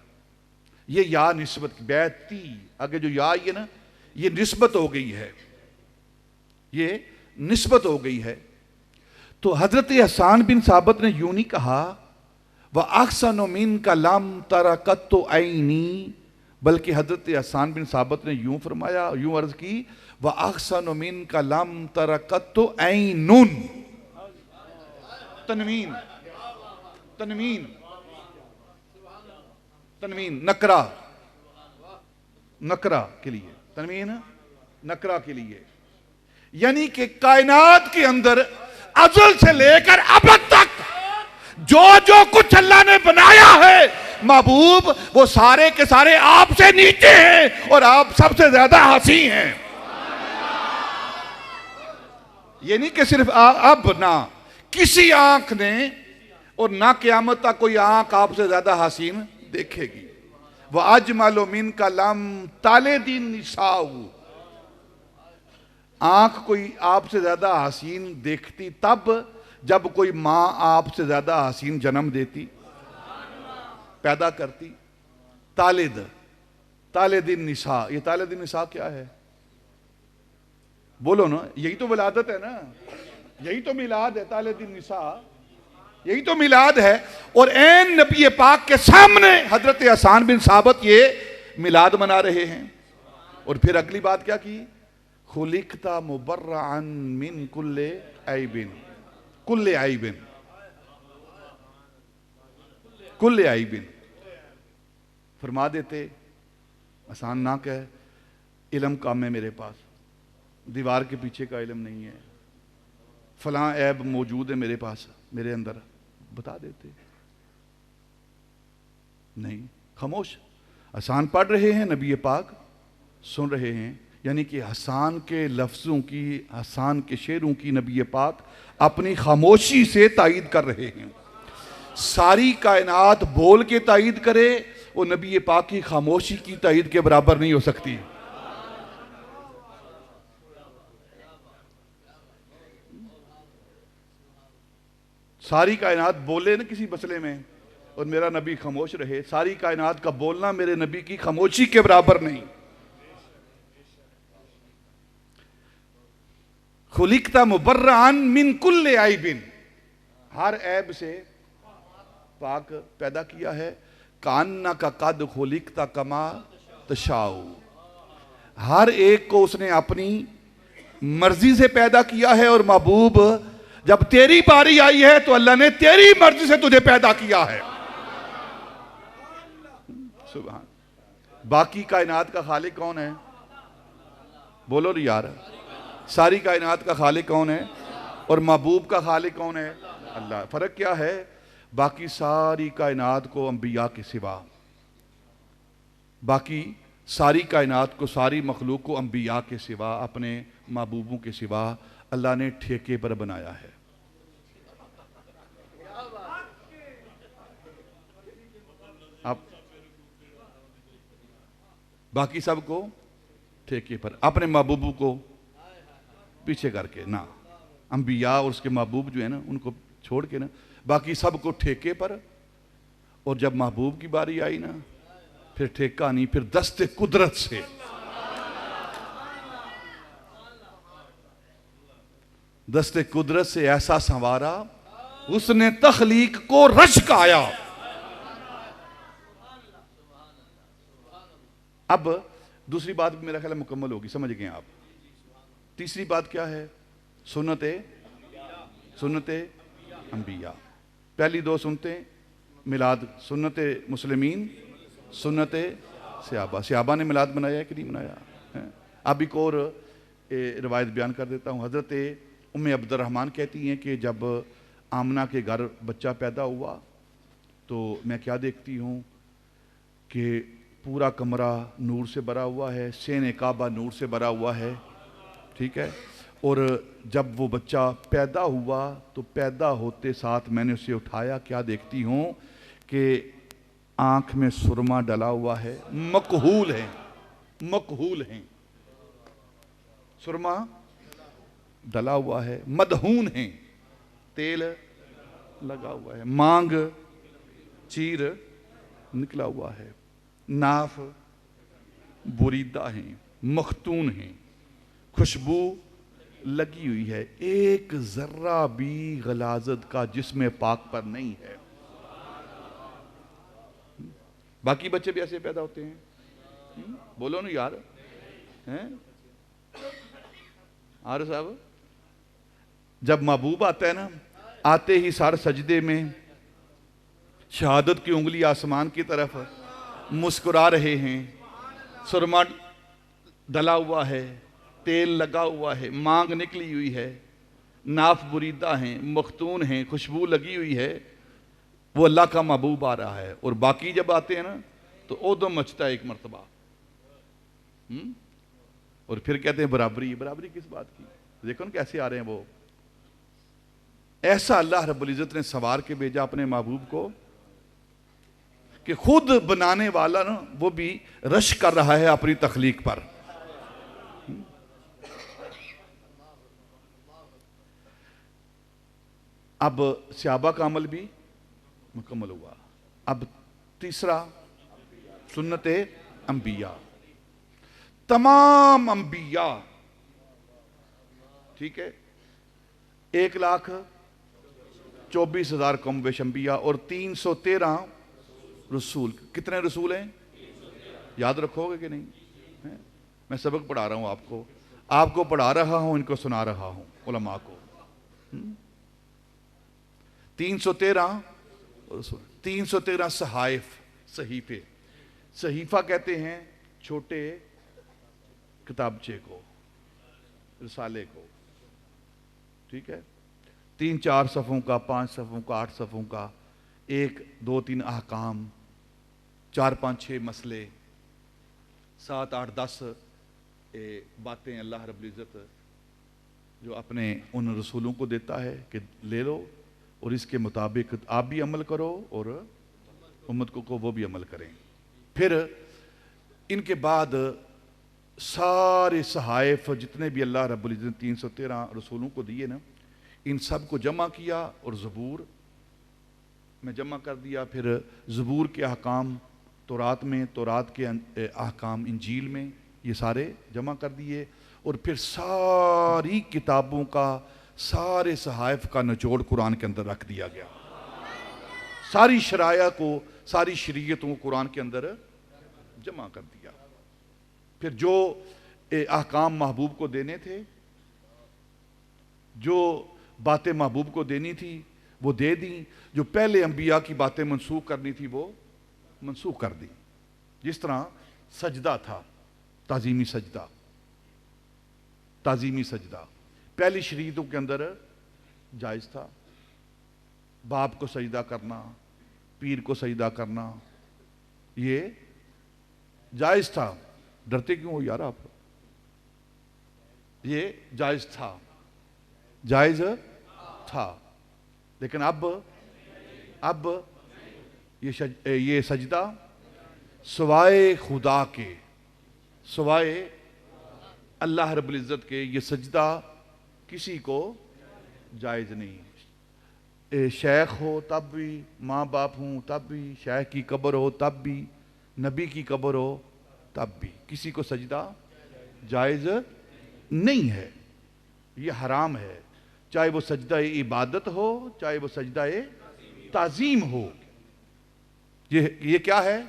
یہ یا نسبت بیتی، آگے جو یا یہ نا یہ نسبت ہو گئی ہے، یہ نسبت ہو گئی ہے۔ تو حضرت حسان بن ثابت نے یوں نہیں کہا وَأَحْسَنُ مِنْكَ لَمْ تَرَكَتُّ عَيْنِي، بلکہ حضرت حسان بن ثابت نے یوں فرمایا، یوں عرض کی وَأَحْسَنُ مِنْكَ لَمْ تَرَكَتُّ عَيْنٌ، تنوین تنوین تنوین نکرہ، نکرہ کے لیے، تنوین نکرہ کے لیے، یعنی کہ کائنات کے اندر ازل سے لے کر ابد تک جو جو کچھ اللہ نے بنایا ہے محبوب، وہ سارے کے سارے آپ سے نیچے ہیں اور آپ سب سے زیادہ حسی ہیں۔ یہ نہیں کہ صرف اب نہ کسی آنکھ نے اور نہ قیامت تک کوئی آنکھ آپ سے زیادہ حسین دیکھے گی۔ وَأَجْمَلُ مِنْكَ لَمْ تَلِدِ النِّسَاءُ، آنکھ کوئی آپ سے زیادہ حسین دیکھتی تب جب کوئی ماں آپ سے زیادہ حسین جنم دیتی، پیدا کرتی۔ تالد، تالد النساء، یہ تالد النساء کیا ہے؟ بولو نا، یہی تو ولادت ہے نا، یہی تو میلاد ہے، تالد النساء یہی تو میلاد ہے۔ اور این نبی پاک کے سامنے حضرت حسان بن ثابت یہ میلاد منا رہے ہیں۔ اور پھر اگلی بات کیا کی؟ خُلِقْتَ مُبَرَّعًا مِّن كُلِّ عَيْبٍ، کل عیب، کل عیب، فرما دیتے آسان نہ کہ علم کم ہے میرے پاس، دیوار کے پیچھے کا علم نہیں ہے، فلاں عیب موجود ہے میرے پاس، میرے اندر، بتا دیتے نہیں، خاموش۔ آسان پڑھ رہے ہیں، نبی پاک سن رہے ہیں، یعنی کہ حسان کے لفظوں کی، حسان کے شعروں کی نبی پاک اپنی خاموشی سے تائید کر رہے ہیں۔ ساری کائنات بول کے تائید کرے، وہ نبی پاک کی خاموشی کی تائید کے برابر نہیں ہو سکتی۔ ساری کائنات بولے نا کسی مسئلے میں اور میرا نبی خاموش رہے، ساری کائنات کا بولنا میرے نبی کی خاموشی کے برابر نہیں۔ خُلِقْتَ مُبَرَّعًا مِّن كُلِّ عَيْبٍ، ہر عیب سے پاک پیدا کیا ہے۔ كَأَنَّكَ قَدْ خُلِقْتَ كَمَا تَشَاءُ، ہر ایک کو اس نے اپنی مرضی سے پیدا کیا ہے، اور محبوب جب تیری باری آئی ہے تو اللہ نے تیری مرضی سے تجھے پیدا کیا ہے۔ سبحان۔ باقی کائنات کا خالق کون ہے؟ بولو ری یار، ساری کائنات کا خالق کون ہے؟ اور محبوب کا خالق کون ہے؟ اللہ۔ فرق کیا ہے؟ باقی ساری کائنات کو انبیاء کے سوا، باقی ساری کائنات کو، ساری مخلوق کو انبیاء کے سوا، اپنے محبوبوں کے سوا اللہ نے ٹھیکے پر بنایا ہے۔ اب باقی سب کو ٹھیکے پر، اپنے محبوبوں کو پیچھے کر کے نہ، انبیاء اور اس کے محبوب جو ہیں نا ان کو چھوڑ کے نا، باقی سب کو ٹھیکے پر۔ اور جب محبوب کی باری آئی نا پھر ٹھیکہ نہیں، پھر دست قدرت سے، دست قدرت سے ایسا سنوارا، اس نے تخلیق کو رشک آیا۔ اب دوسری بات بھی میرا خیال ہے مکمل ہوگی، سمجھ گئے آپ۔ تیسری بات کیا ہے؟ سنت انبیاء۔ پہلی دو سنتیں میلاد، سنت مسلمین، سنت صحابہ۔ صحابہ نے میلاد منایا ہے کہ نہیں منایا؟ اب ایک اور روایت بیان کر دیتا ہوں۔ حضرت ام عبد الرحمن کہتی ہیں کہ جب آمنہ کے گھر بچہ پیدا ہوا تو میں کیا دیکھتی ہوں کہ پورا کمرہ نور سے بھرا ہوا ہے، سین کعبہ نور سے بھرا ہوا ہے، ٹھیک ہے۔ اور جب وہ بچہ پیدا ہوا تو پیدا ہوتے ساتھ میں نے اسے اٹھایا، کیا دیکھتی ہوں کہ آنکھ میں سرما ڈلا ہوا ہے، مکحول ہیں، مکحول ہیں، سرما ڈلا ہوا ہے، مدہون ہیں، تیل لگا ہوا ہے، مانگ چیر نکلا ہوا ہے۔ ناف بریدہ ہیں، مختون ہیں، خوشبو لگی ہوئی ہے، ایک ذرہ بھی غلاظت کا جسم پاک پر نہیں ہے۔ باقی بچے بھی ایسے پیدا ہوتے ہیں؟ بولو نا یار، عارف صاحب، جب محبوب آتا ہے نا، آتے ہی سار سجدے میں شہادت کی انگلی آسمان کی طرف مسکرا رہے ہیں، سرما ڈلا ہوا ہے، تیل لگا ہوا ہے، مانگ نکلی ہوئی ہے، ناف بریدہ ہیں، مختون ہیں، خوشبو لگی ہوئی ہے، وہ اللہ کا محبوب آ رہا ہے۔ اور باقی جب آتے ہیں نا تو اودم مچتا ہے ایک مرتبہ، اور پھر کہتے ہیں برابری۔ برابری کس بات کی؟ دیکھو نا کیسے آ رہے ہیں وہ۔ ایسا اللہ رب العزت نے سوار کے بھیجا اپنے محبوب کو کہ خود بنانے والا نا وہ بھی رش کر رہا ہے اپنی تخلیق پر۔ اب صحابہ کا عمل بھی مکمل ہوا۔ اب تیسرا سنت انبیاء، تمام انبیاء، ٹھیک ہے، 1,24,000 کم بیش انبیاء اور 313 رسول۔ کتنے رسول ہیں؟ یاد رکھو گے کہ نہیں؟ میں سبق پڑھا رہا ہوں، آپ کو پڑھا رہا ہوں، ان کو سنا رہا ہوں، علماء کو۔ 313 رسول، 313 صحائف، صحیفے۔ صحیفہ کہتے ہیں چھوٹے کتابچے کو، رسالے کو، ٹھیک ہے، 3-4 صفحوں کا، 5 صفحوں کا، 8 صفحوں کا، 1 2 3 احکام، 4 5 6 مسئلے، 7 8 10 باتیں اللہ رب العزت جو اپنے ان رسولوں کو دیتا ہے کہ لے لو اور اس کے مطابق آپ بھی عمل کرو اور امت کو وہ بھی عمل کریں۔ پھر ان کے بعد سارے صحائف جتنے بھی اللہ رب العزت نے 313 رسولوں کو دیے نا، ان سب کو جمع کیا اور زبور میں جمع کر دیا۔ پھر زبور کے احکام تورات میں، تورات کے احکام انجیل میں، یہ سارے جمع کر دیے۔ اور پھر ساری کتابوں کا، سارے صحائف کا نچوڑ قرآن کے اندر رکھ دیا گیا۔ ساری شرائع کو، ساری شریعتوں کو قرآن کے اندر جمع کر دیا۔ پھر جو احکام محبوب کو دینے تھے، جو باتیں محبوب کو دینی تھی وہ دے دیں، جو پہلے انبیاء کی باتیں منسوخ کرنی تھی وہ منسوخ کر دی۔ جس طرح سجدہ تھا، تعظیمی سجدہ، تعظیمی سجدہ پہلی شریعتوں کے اندر جائز تھا۔ باپ کو سجدہ کرنا، پیر کو سجدہ کرنا، یہ جائز تھا۔ ڈرتے کیوں ہو یار آپ؟ یہ جائز تھا، جائز تھا، لیکن اب یہ سجدہ سوائے خدا کے، سوائے اللہ رب العزت کے، یہ سجدہ کسی کو جائز نہیں۔ شیخ ہو تب بھی، ماں باپ ہوں تب بھی، شیخ کی قبر ہو تب بھی، نبی کی قبر ہو تب بھی، کسی کو سجدہ جائز نہیں ہے، یہ حرام ہے۔ چاہے وہ سجدہ عبادت ہو، چاہے وہ سجدہ تعظیم ہو، یہ کیا ہے؟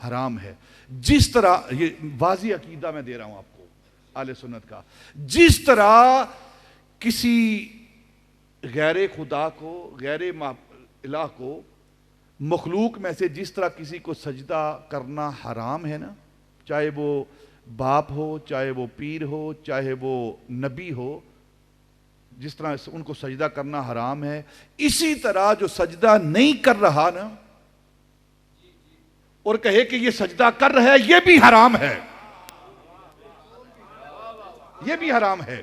حرام ہے۔ جس طرح، یہ واضح عقیدہ میں دے رہا ہوں آپ کو اہل سنت کا، جس طرح کسی غیر خدا کو، غیر الہ کو، مخلوق میں سے جس طرح کسی کو سجدہ کرنا حرام ہے نا، چاہے وہ باپ ہو، چاہے وہ پیر ہو، چاہے وہ نبی ہو، جس طرح ان کو سجدہ کرنا حرام ہے، اسی طرح جو سجدہ نہیں کر رہا نا اور کہے کہ یہ سجدہ کر رہا ہے، یہ بھی حرام ہے، یہ بھی حرام ہے۔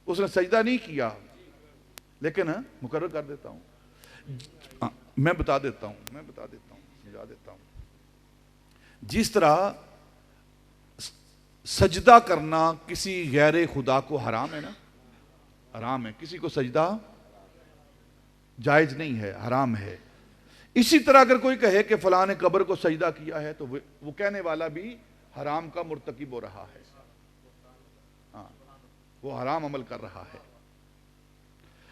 اس نے سجدہ نہیں کیا، لیکن مقرر کر دیتا ہوں، میں بتا دیتا ہوں، سمجھا دیتا ہوں۔ جس طرح سجدہ کرنا کسی غیر خدا کو حرام ہے نا، حرام ہے، کسی کو سجدہ جائز نہیں ہے، حرام ہے، اسی طرح اگر کوئی کہے کہ فلاں نے قبر کو سجدہ کیا ہے تو وہ کہنے والا بھی حرام کا مرتکب ہو رہا ہے، ہاں وہ حرام عمل کر رہا ہے۔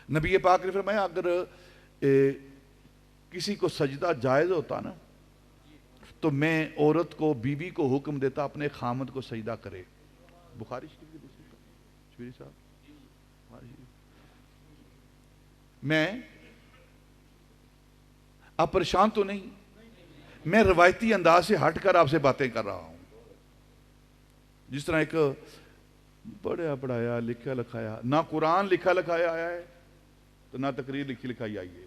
نبی پاک نے فرمایا اگر کسی کو سجدہ جائز ہوتا نا تو میں عورت کو، بیوی کو حکم دیتا اپنے خامد کو سجدہ کرے۔ بخاری شریف کی دوسری شبیری صاحب، میں آپ پریشان تو نہیں، میں روایتی انداز سے ہٹ کر آپ سے باتیں کر رہا ہوں۔ جس طرح ایک پڑھا پڑھایا لکھا لکھایا، نہ قرآن لکھا لکھایا آیا ہے تو نہ تقریر لکھی لکھائی آئی ہے۔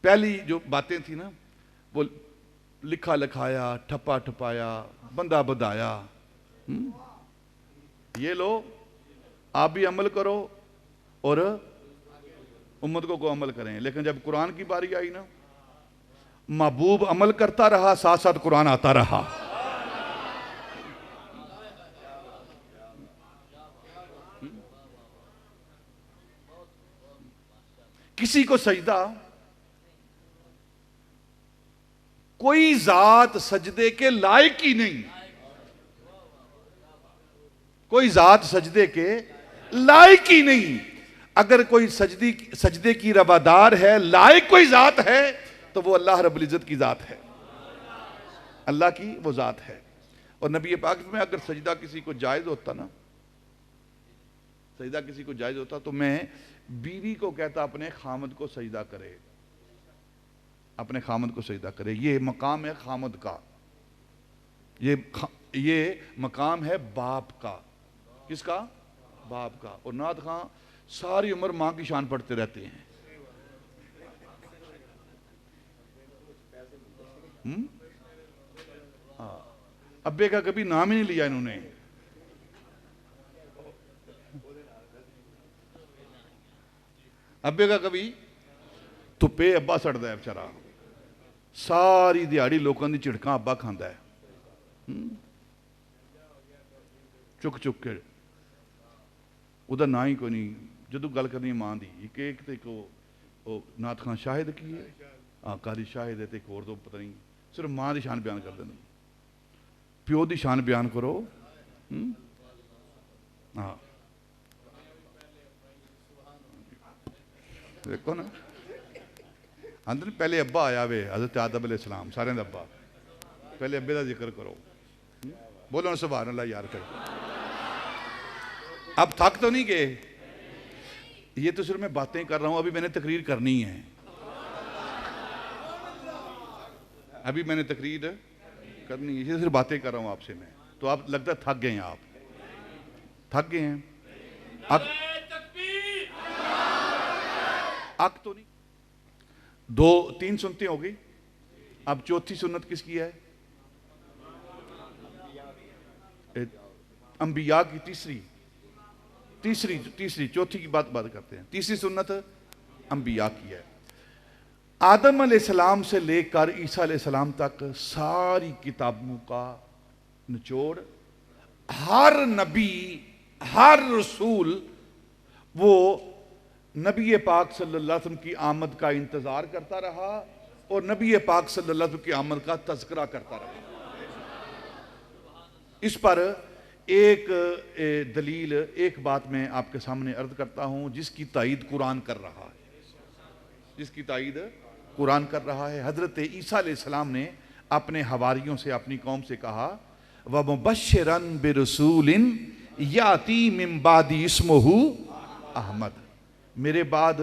پہلی جو باتیں تھی نا وہ لکھا لکھایا، ٹھپا ٹھپایا، بندہ بدایا۔ یہ لو آپ بھی عمل کرو اور امت کو عمل کریں، لیکن جب قرآن کی باری آئی نا، محبوب عمل کرتا رہا، ساتھ ساتھ قرآن آتا رہا۔ کسی کو سجدہ، کوئی ذات سجدے کے لائق ہی نہیں، کوئی ذات سجدے کے لائق ہی نہیں۔ اگر کوئی سجدے کی روادار ہے، لائق کوئی ذات ہے تو وہ اللہ رب العزت کی ذات ہے، اللہ کی وہ ذات ہے۔ اور نبی پاک میں اگر سجدہ کسی کو جائز ہوتا نا، سجدہ کسی کو جائز ہوتا تو میں بیوی کو کہتا اپنے خامد کو سجدہ کرے، اپنے خامد کو سجدہ کرے۔ یہ مقام ہے خامد کا، یہ مقام ہے باپ کا۔ کس کا؟ باپ کا۔ اور نعت خان ساری عمر ماں کی شان پڑھتے رہتے ہیں۔ ابے کا کبھی نام ہی نہیں لیا انہوں نے۔ ابے کا کبھی تو پہ ابا سڑتا ہے بچارا، ساری دیہڑی لوگوں دی چڑکاں ابا کھاندا ہے، چک چک کے ادھر نہ ہی کوئی نہیں۔ جدو گل کرنی ماں دی، ایک تو نعت خان شاہد کی ہے، قاری شاہد ہے، ایک اور تو پتہ نہیں، صرف ماں دی شان بیان کر دینا، پیو دی شان بیان کرو۔ ہاں دیکھو نا، اندر پہلے ابا آیا وے، حضرت آدم علیہ السلام، سارے دا ابا، پہلے ابے دا ذکر کرو۔ بولو نا سبحان اللہ یار کرو۔ اب تھک تو نہیں گئے؟ یہ تو صرف میں باتیں کر رہا ہوں، ابھی میں نے تقریر کرنی ہے، ابھی میں نے تقریر کرنی ہے، یہ صرف باتیں کر رہا ہوں آپ سے میں، تو آپ لگتا ہے تھک گئے ہیں، آپ تھک گئے ہیں۔ اب تو نہیں، دو تین سنتیں ہو گئی، اب چوتھی سنت کس کی ہے؟ انبیاء کی تیسری چوتھی کی بات کرتے ہیں۔ تیسری سنت انبیاء کی ہے۔ آدم علیہ السلام سے لے کر عیسیٰ علیہ السلام تک ساری کتابوں کا نچوڑ، ہر نبی، ہر رسول وہ نبی پاک صلی اللہ علیہ وسلم کی آمد کا انتظار کرتا رہا اور نبی پاک صلی اللہ علیہ وسلم کی آمد کا تذکرہ کرتا رہا۔ اس پر ایک دلیل، ایک بات میں آپ کے سامنے عرض کرتا ہوں جس کی تائید قرآن کر رہا ہے، حضرت عیسیٰ علیہ السلام نے اپنے حواریوں سے، اپنی قوم سے کہا وَمُبَشِّرًا بِرَسُولٍ یَأْتِی مِن بَعْدِی اسْمُهُ احمد، میرے بعد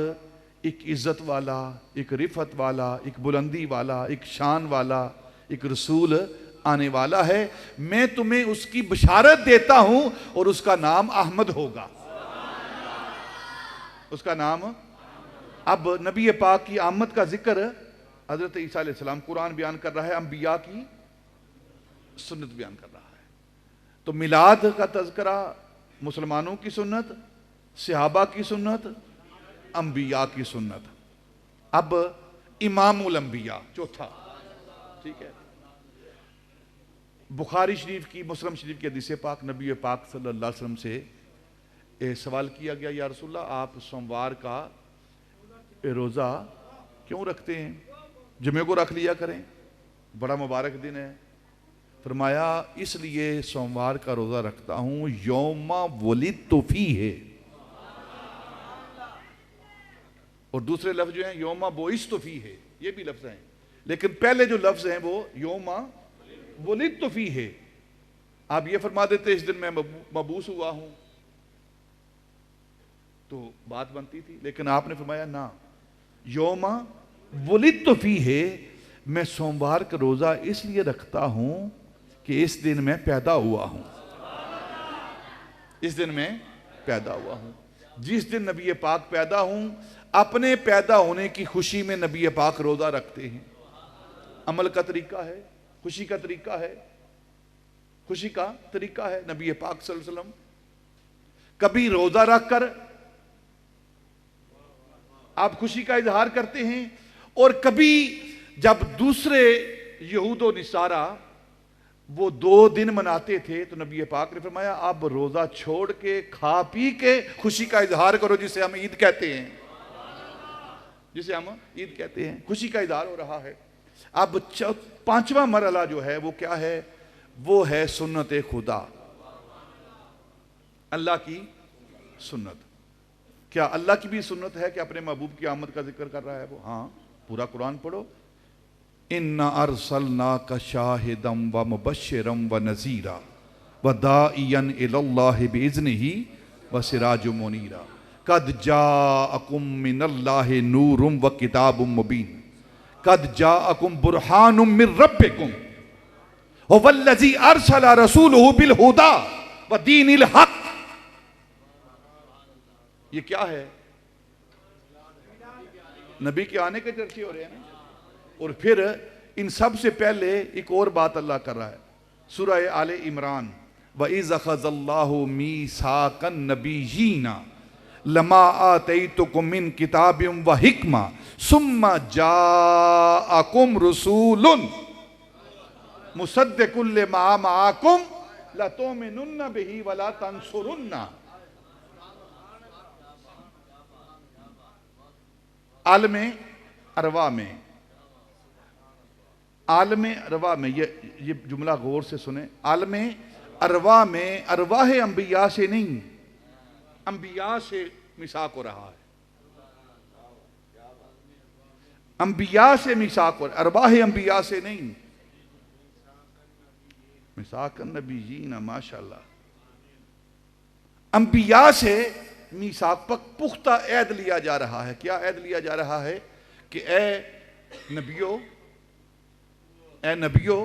ایک عزت والا، ایک رفعت والا، ایک بلندی والا، ایک شان والا، ایک رسول آنے والا ہے، میں تمہیں اس کی بشارت دیتا ہوں اور اس کا نام احمد ہوگا۔ اس کا نام، اب نبی پاک کی آمد کا ذکر حضرت عیسیٰ علیہ السلام قرآن بیان کر رہا ہے، انبیاء کی سنت بیان کر رہا ہے۔ تو میلاد کا تذکرہ مسلمانوں کی سنت، صحابہ کی سنت، انبیاء کی سنت۔ اب امام الانبیاء چوتھا، ٹھیک ہے، بخاری شریف کی، مسلم شریف کی حدیث پاک، نبی پاک صلی اللہ علیہ وسلم سے سوال کیا گیا یا رسول اللہ آپ سوموار کا روزہ کیوں رکھتے ہیں؟ جمعے کو رکھ لیا کریں، بڑا مبارک دن ہے۔ فرمایا اس لیے سوموار کا روزہ رکھتا ہوں یوم ولدت فیہ، اور دوسرے لفظ جو ہیں یوم بعثت فیہ، یہ بھی لفظ ہیں، لیکن پہلے جو لفظ ہیں وہ یوم ولدت فیہ۔ آپ یہ فرما دیتے اس دن میں مبعوث ہوا ہوں تو بات بنتی تھی، لیکن آپ نے فرمایا نہ، یوم ولدت فیہ، میں سوموار کا روزہ اس لیے رکھتا ہوں کہ اس دن میں پیدا ہوا ہوں، اس دن میں پیدا ہوا ہوں۔ جس دن نبی پاک پیدا ہوں، اپنے پیدا ہونے کی خوشی میں نبی پاک روزہ رکھتے ہیں۔ عمل کا طریقہ ہے، خوشی کا طریقہ ہے، خوشی کا طریقہ ہے۔ نبی پاک صلی اللہ علیہ وسلم کبھی روزہ رکھ کر آپ خوشی کا اظہار کرتے ہیں، اور کبھی جب دوسرے یہود و نصارہ وہ 2 دن مناتے تھے تو نبی پاک نے فرمایا اب روزہ چھوڑ کے کھا پی کے خوشی کا اظہار کرو، جسے ہم عید کہتے ہیں، جسے ہم عید کہتے ہیں، خوشی کا اظہار ہو رہا ہے۔ اب 5واں مرحلہ جو ہے وہ کیا ہے؟ وہ ہے سنت خدا، اللہ کی سنت۔ کیا اللہ کی بھی سنت ہے کہ اپنے محبوب کی آمد کا ذکر کر رہا ہے وہ؟ ہاں، پورا قرآن پڑھو۔ اِنَّا أَرْسَلْنَاكَ شَاهِدًا وَمُبَشِّرًا وَنَذِيرًا وَدَاعِيًا إِلَى اللَّهِ بِإِذْنِهِ وَسِرَاجًا مُنِيرًا قَدْ جَاءَكُم مِّنَ اللَّهِ نُورٌ وَكِتَابٌ مُّبِينٌ قَدْ جَاءَكُم بُرْهَانٌ مِّن رَّبِّكُمْ هُوَ الَّذِي أَرْسَلَ رَسُولَهُ بِالْهُدَىٰ وَدِينِ الْحَقِّ۔ یہ کیا ہے؟ نبی کے آنے کے چرچے ہو رہے ہیں نا۔ اور پھر ان سب سے پہلے ایک اور بات اللہ کر رہا ہے، سورہ آل عمران، وَإِذْ أَخَذَ اللَّهُ مِيثَاقَ النَّبِيِّينَ لَمَا آتَيْتُكُم مِّن كِتَابٍ وَحِكْمَةٍ ثُمَّ جَاءَكُمْ رَسُولٌ مُصَدِّقٌ لِّمَا مَعَكُمْ لَتُؤْمِنُنَّ بِهِ وَلَا تَنصُرُنَّهُ۔ عالم ارواح میں، عالم ارواح میں، یہ جملہ غور سے سنیں، عالم ارواح میں ارواح انبیاء سے نہیں، انبیاء سے میثاق ہو رہا ہے، انبیاء سے میثاق ہو رہا ہے، ارواح انبیاء سے نہیں۔ میثاق النبیین، ماشاءاللہ، انبیاء سے میثاق پختہ عہد لیا جا رہا ہے۔ کیا عہد لیا جا رہا ہے؟ کہ اے نبیو، اے نبیو،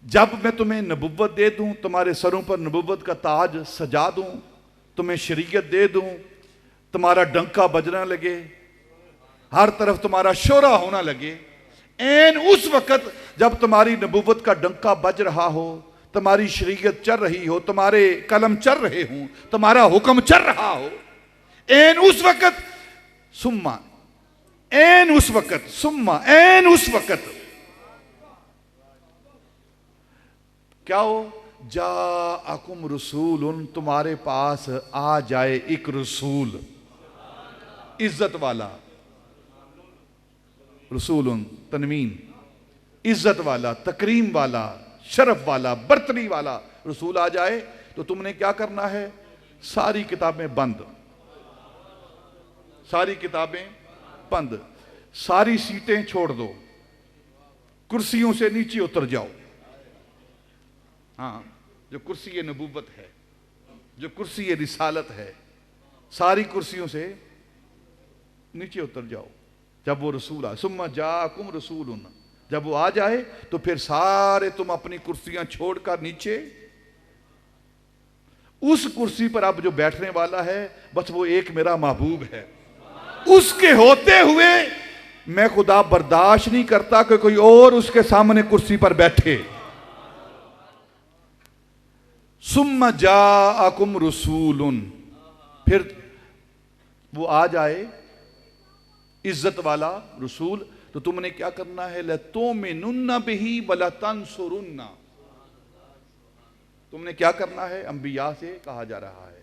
جب میں تمہیں نبوت دے دوں، تمہارے سروں پر نبوت کا تاج سجا دوں، تمہیں شریعت دے دوں، تمہارا ڈنکا بجنا لگے، ہر طرف تمہارا شورا ہونا لگے، این اس وقت جب تمہاری نبوت کا ڈنکا بج رہا ہو، تمہاری شریعت چل رہی ہو، تمہارے قلم چل رہے ہوں، تمہارا حکم چل رہا ہو، این اس وقت، ثم این اس وقت، ثم این اس وقت کیا ہو؟ جاءکم رسول، تمہارے پاس آ جائے ایک رسول، عزت والا، رسول تنوین، عزت والا، تکریم والا، شرف والا، برتری والا رسول آ جائے تو تم نے کیا کرنا ہے؟ ساری کتابیں بند، ساری کتابیں بند، ساری سیٹیں چھوڑ دو، کرسیوں سے نیچے اتر جاؤ۔ ہاں، جو کرسی نبوت ہے، جو کرسی رسالت ہے، ساری کرسیوں سے نیچے اتر جاؤ جب وہ رسول آئے۔ ثم جاءکم رسول، جب وہ آ جائے تو پھر سارے تم اپنی کرسیاں چھوڑ کر نیچے، اس کرسی پر اب جو بیٹھنے والا ہے بس وہ ایک میرا محبوب ہے، اس کے ہوتے ہوئے میں خدا برداشت نہیں کرتا کہ کوئی اور اس کے سامنے کرسی پر بیٹھے۔ ثم جاءکم رسول، پھر وہ آ جائے عزت والا رسول تو تم نے کیا کرنا ہے؟ لَتُؤْمِنُنَّ بِهِ وَلَتَنْصُرُنَّ، تم نے کیا کرنا ہے؟ انبیاء سے کہا جا رہا ہے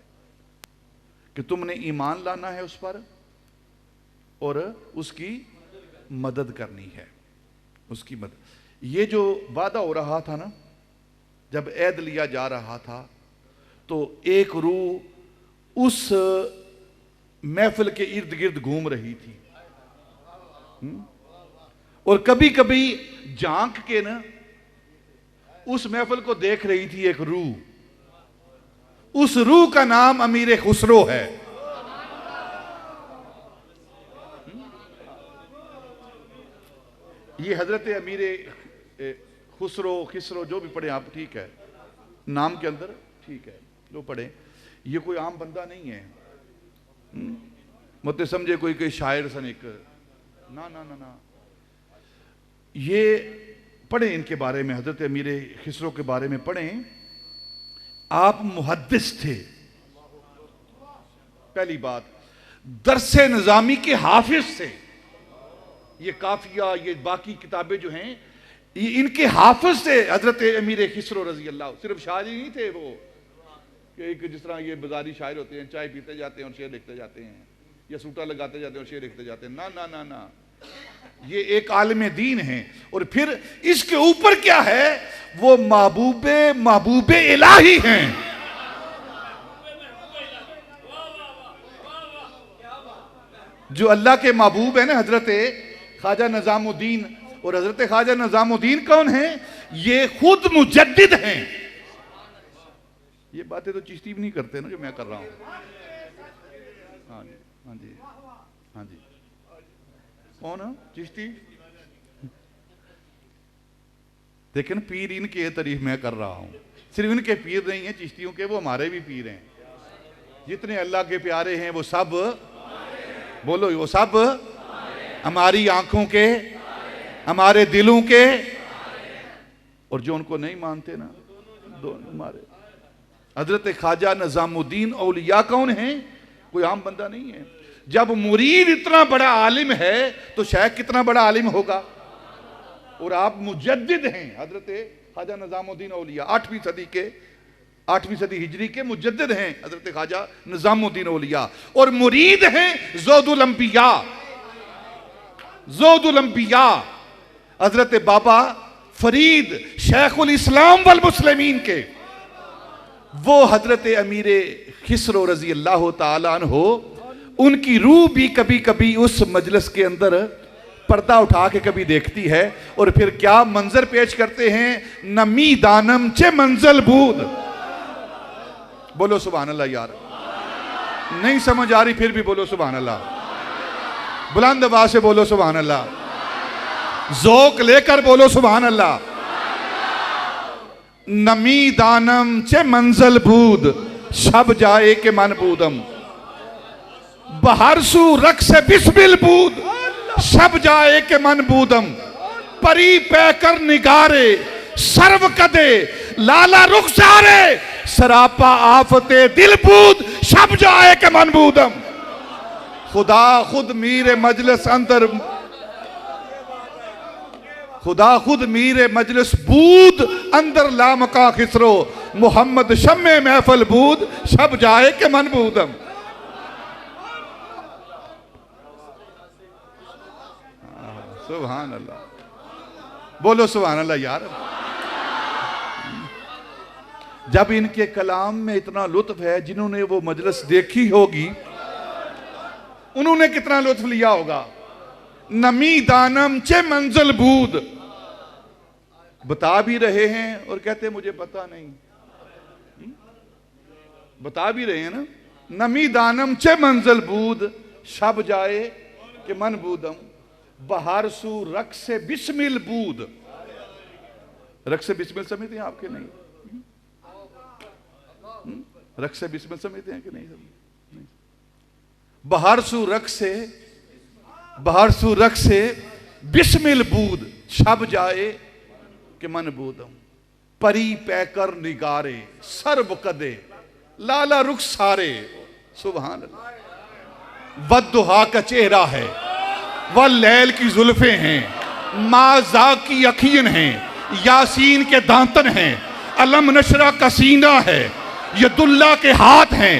کہ تم نے ایمان لانا ہے اس پر اور اس کی مدد کرنی ہے، اس کی مدد۔ یہ جو وعدہ ہو رہا تھا نا، جب عہد لیا جا رہا تھا تو ایک روح اس محفل کے ارد گرد گھوم رہی تھی، اور کبھی کبھی جھانک کے نا اس محفل کو دیکھ رہی تھی ایک روح۔ اس روح کا نام امیر خسرو ہے۔ یہ حضرت امیر خسرو جو بھی پڑھیں آپ، ٹھیک ہے، نام کے اندر ٹھیک ہے جو پڑھیں، یہ کوئی عام بندہ نہیں ہے، مت سمجھے کوئی شاعر سن ایک، نا نا نا نا، یہ پڑھیں ان کے بارے میں، حضرت امیر خسرو کے بارے میں پڑھیں۔ آپ محدث تھے، پہلی بات، درس نظامی کے حافظ تھے۔ یہ کافیہ، یہ باقی کتابیں جو ہیں، یہ ان کے حافظ تھے حضرت امیر خسرو رضی اللہ۔ صرف شاعر ہی نہیں تھے وہ کہ ایک جس طرح یہ بازاری شاعر ہوتے ہیں، چائے پیتے جاتے ہیں اور شعر لکھتے جاتے ہیں، یا سوٹا لگاتے جاتے ہیں اور شعر لکھتے جاتے ہیں، نا نا نا نا، یہ ایک عالم دین ہیں۔ اور پھر اس کے اوپر کیا ہے؟ وہ محبوب الہی ہیں۔ جو اللہ کے محبوب ہیں نا، حضرت خواجہ نظام الدین، اور حضرت خواجہ نظام الدین کون ہیں؟ یہ خود مجدد ہیں۔ یہ باتیں تو چشتی بھی نہیں کرتے نا جو میں کر رہا ہوں۔ ہاں جی ہاں جی ہاں جی، کون ہے چشتی؟ لیکن پیر ان کے تعریف میں کر رہا ہوں، صرف ان کے پیر نہیں ہیں چشتیوں کے، وہ ہمارے بھی پیر ہیں۔ جتنے اللہ کے پیارے ہیں وہ سب، بولو وہ سب ہماری آنکھوں کے، ہمارے دلوں کے، اور جو ان کو نہیں مانتے نا ہمارے۔ حضرت خواجہ نظام الدین اولیاء کون ہیں؟ کوئی عام بندہ نہیں ہے۔ جب مرید اتنا بڑا عالم ہے تو شیخ کتنا بڑا عالم ہوگا؟ اور آپ مجدد ہیں، حضرت خواجہ نظام الدین اولیاء 8ویں صدی ہجری کے مجدد ہیں حضرت خواجہ نظام الدین اولیاء، اور مرید ہیں زہد الانبیاء حضرت بابا فرید شیخ الاسلام والمسلمین کے۔ وہ حضرت امیر خسرو رضی اللہ تعالیٰ عنہ، ان کی روح بھی کبھی کبھی اس مجلس کے اندر پردہ اٹھا کے کبھی دیکھتی ہے، اور پھر کیا منظر پیش کرتے ہیں؟ نمی دانم چے منزل بود۔ بولو سبحان اللہ یار، نہیں سمجھ آ رہی پھر بھی بولو سبحان اللہ، بلند آواز سے بولو سبحان اللہ، ذوق لے کر بولو سبحان اللہ۔ نمی دانم چے منزل بود، شب جائے کے من بودم، بہر سو رقص بسمل بود، شب جائے کے من بودم، پری پہ کر نگارے سرو کدے لالا رخسارے، سراپا آفت دل بود، شب جائے کے من بودم۔ خدا خود میر مجلس اندر، خدا خود میر مجلس بود اندر لامکا خسرو، محمد شمع محفل بود، شب جائے کے من بودم۔ سبحان اللہ، بولو سبحان اللہ یار۔ جب ان کے کلام میں اتنا لطف ہے، جنہوں نے وہ مجلس دیکھی ہوگی انہوں نے کتنا لطف لیا ہوگا۔ نمی دانم چے منزل بود، بتا بھی رہے ہیں اور کہتے ہیں مجھے پتا نہیں، بتا بھی رہے ہیں نا۔ نمی دانم چے منزل بود، شب جائے کہ من بودم، بہار سو رقص بسمل بود۔ رقص بسمل سمجھتے ہیں آپ کے؟ نہیں، رقص بسمل سمجھتے ہیں کہ نہیں؟ بہار سو رقص بسمل بود، شب جائے کہ من بودم، پری پہ کر نگارے سرو کدے لالا رخسارے۔ سبحان اللہ۔ والضحا کا چہرہ ہے، واللیل کی زلفیں ہیں، مازا کی اکھین ہیں، یاسین کے دانتن ہیں، علم نشرہ کا سینہ ہے، ید اللہ کے ہاتھ ہیں،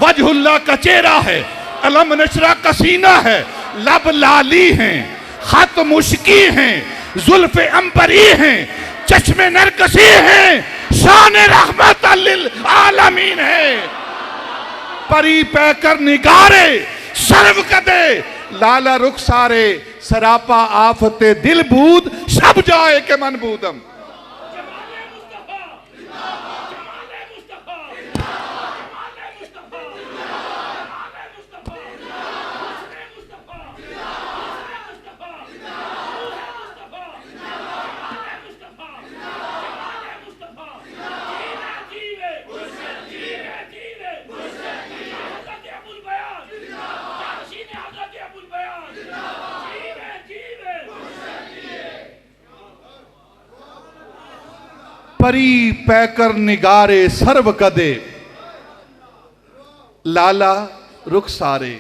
وجہ اللہ کا چہرہ ہے، علم نشرہ کا سینہ ہے، لب لالی ہیں، خط مشکی ہیں، زلف امبری ہیں، چشم نرگسی ہیں، شان رحمت للعالمین ہے، پری پیکر نگارے سرو کدے لالا رخسارے، سراپا آفت دل بود شب جائے کہ من بودم۔ پری پیکر نگارے سرو کدے لالا رخسارے،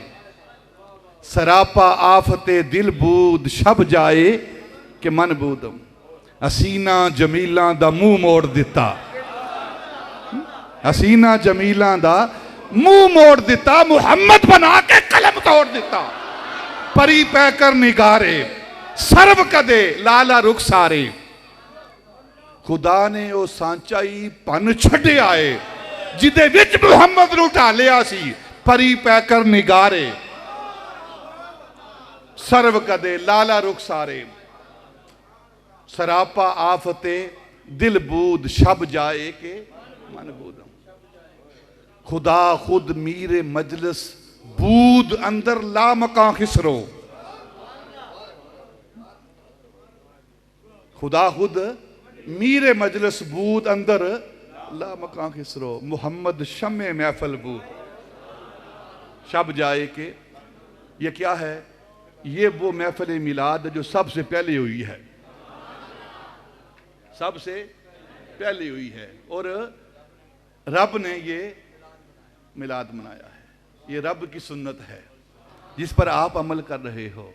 سراپا آفت دل بود شب جائے کہ من بودم۔ حسینہ جمیلاں دا منہ موڑ دیتا، حسینہ جمیلاں دا منہ موڑ دیتا، محمد بنا کے قلم توڑ دیتا۔ پری پیکر نگارے سرو کدے لالا رخسارے، خدا نے او سانچائی پن چھڑے آئے جدے وچ محمد نو ٹالیا سی۔ پری پیکر نگارے سرو کدے لالا رخسارے، سراپا آفت دل بود شب جائے کہ من بودم۔ خدا خود میر مجلس بود اندر لا مکان خسرو، خدا خود میر مجلس بود اندر لا مکان خسرو، محمد شمع محفل بود شب جائے کہ، یہ کیا ہے؟ یہ وہ محفل میلاد جو سب سے پہلے ہوئی ہے، سب سے پہلے ہوئی ہے، اور رب نے یہ میلاد منایا ہے۔ یہ رب کی سنت ہے جس پر آپ عمل کر رہے ہو۔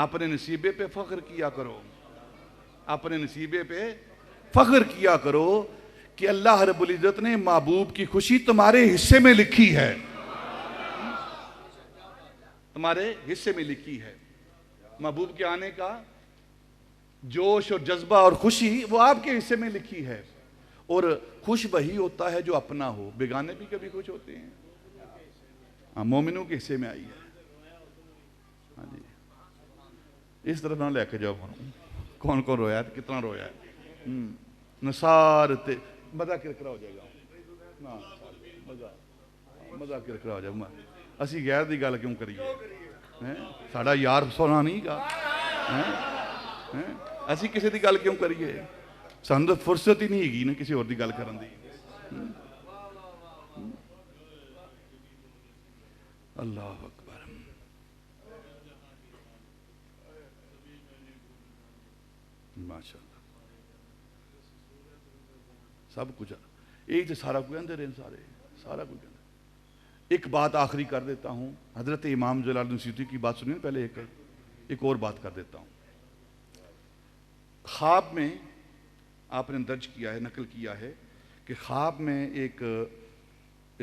اپنے نصیبے پہ فخر کیا کرو، اپنے نصیبے پہ فخر کیا کرو کہ اللہ رب العزت نے محبوب کی خوشی تمہارے حصے میں لکھی ہے، تمہارے حصے میں لکھی ہے۔ محبوب کے آنے کا جوش اور جذبہ اور خوشی وہ آپ کے حصے میں لکھی ہے، اور خوش وہی ہوتا ہے جو اپنا ہو، بیگانے بھی کبھی خوش ہوتے ہیں۔ مومنوں کے حصے میں آئی ہے۔ ہاں جی، اس طرف نہ لے کے جاؤ، کون کون رویا ہے، کتنا رویا ہے، نثار مزہ کرکرا ہو جائے گا، مزہ کرکرا ہو جائے گا۔ اسی غیر دی گل کیوں کریے؟ ساڑا یار سونا نہیں گا، اسی کسی دی گل کیوں کریے؟ سانوں تو فرصت ہی نہیں ہے نا کسی اور دی گل کرن دی۔ اللہ اکبر۔ ماشاءاللہ، سب کچھ ایک تو سارا کوئی اندر ہیں، سارا کوئی اندر۔ ایک بات آخری کر دیتا ہوں، حضرت امام جلال الدین سیوطی کی بات سنیں، پہلے ایک اور بات کر دیتا ہوں۔ خواب میں آپ نے درج کیا ہے، نقل کیا ہے کہ خواب میں ایک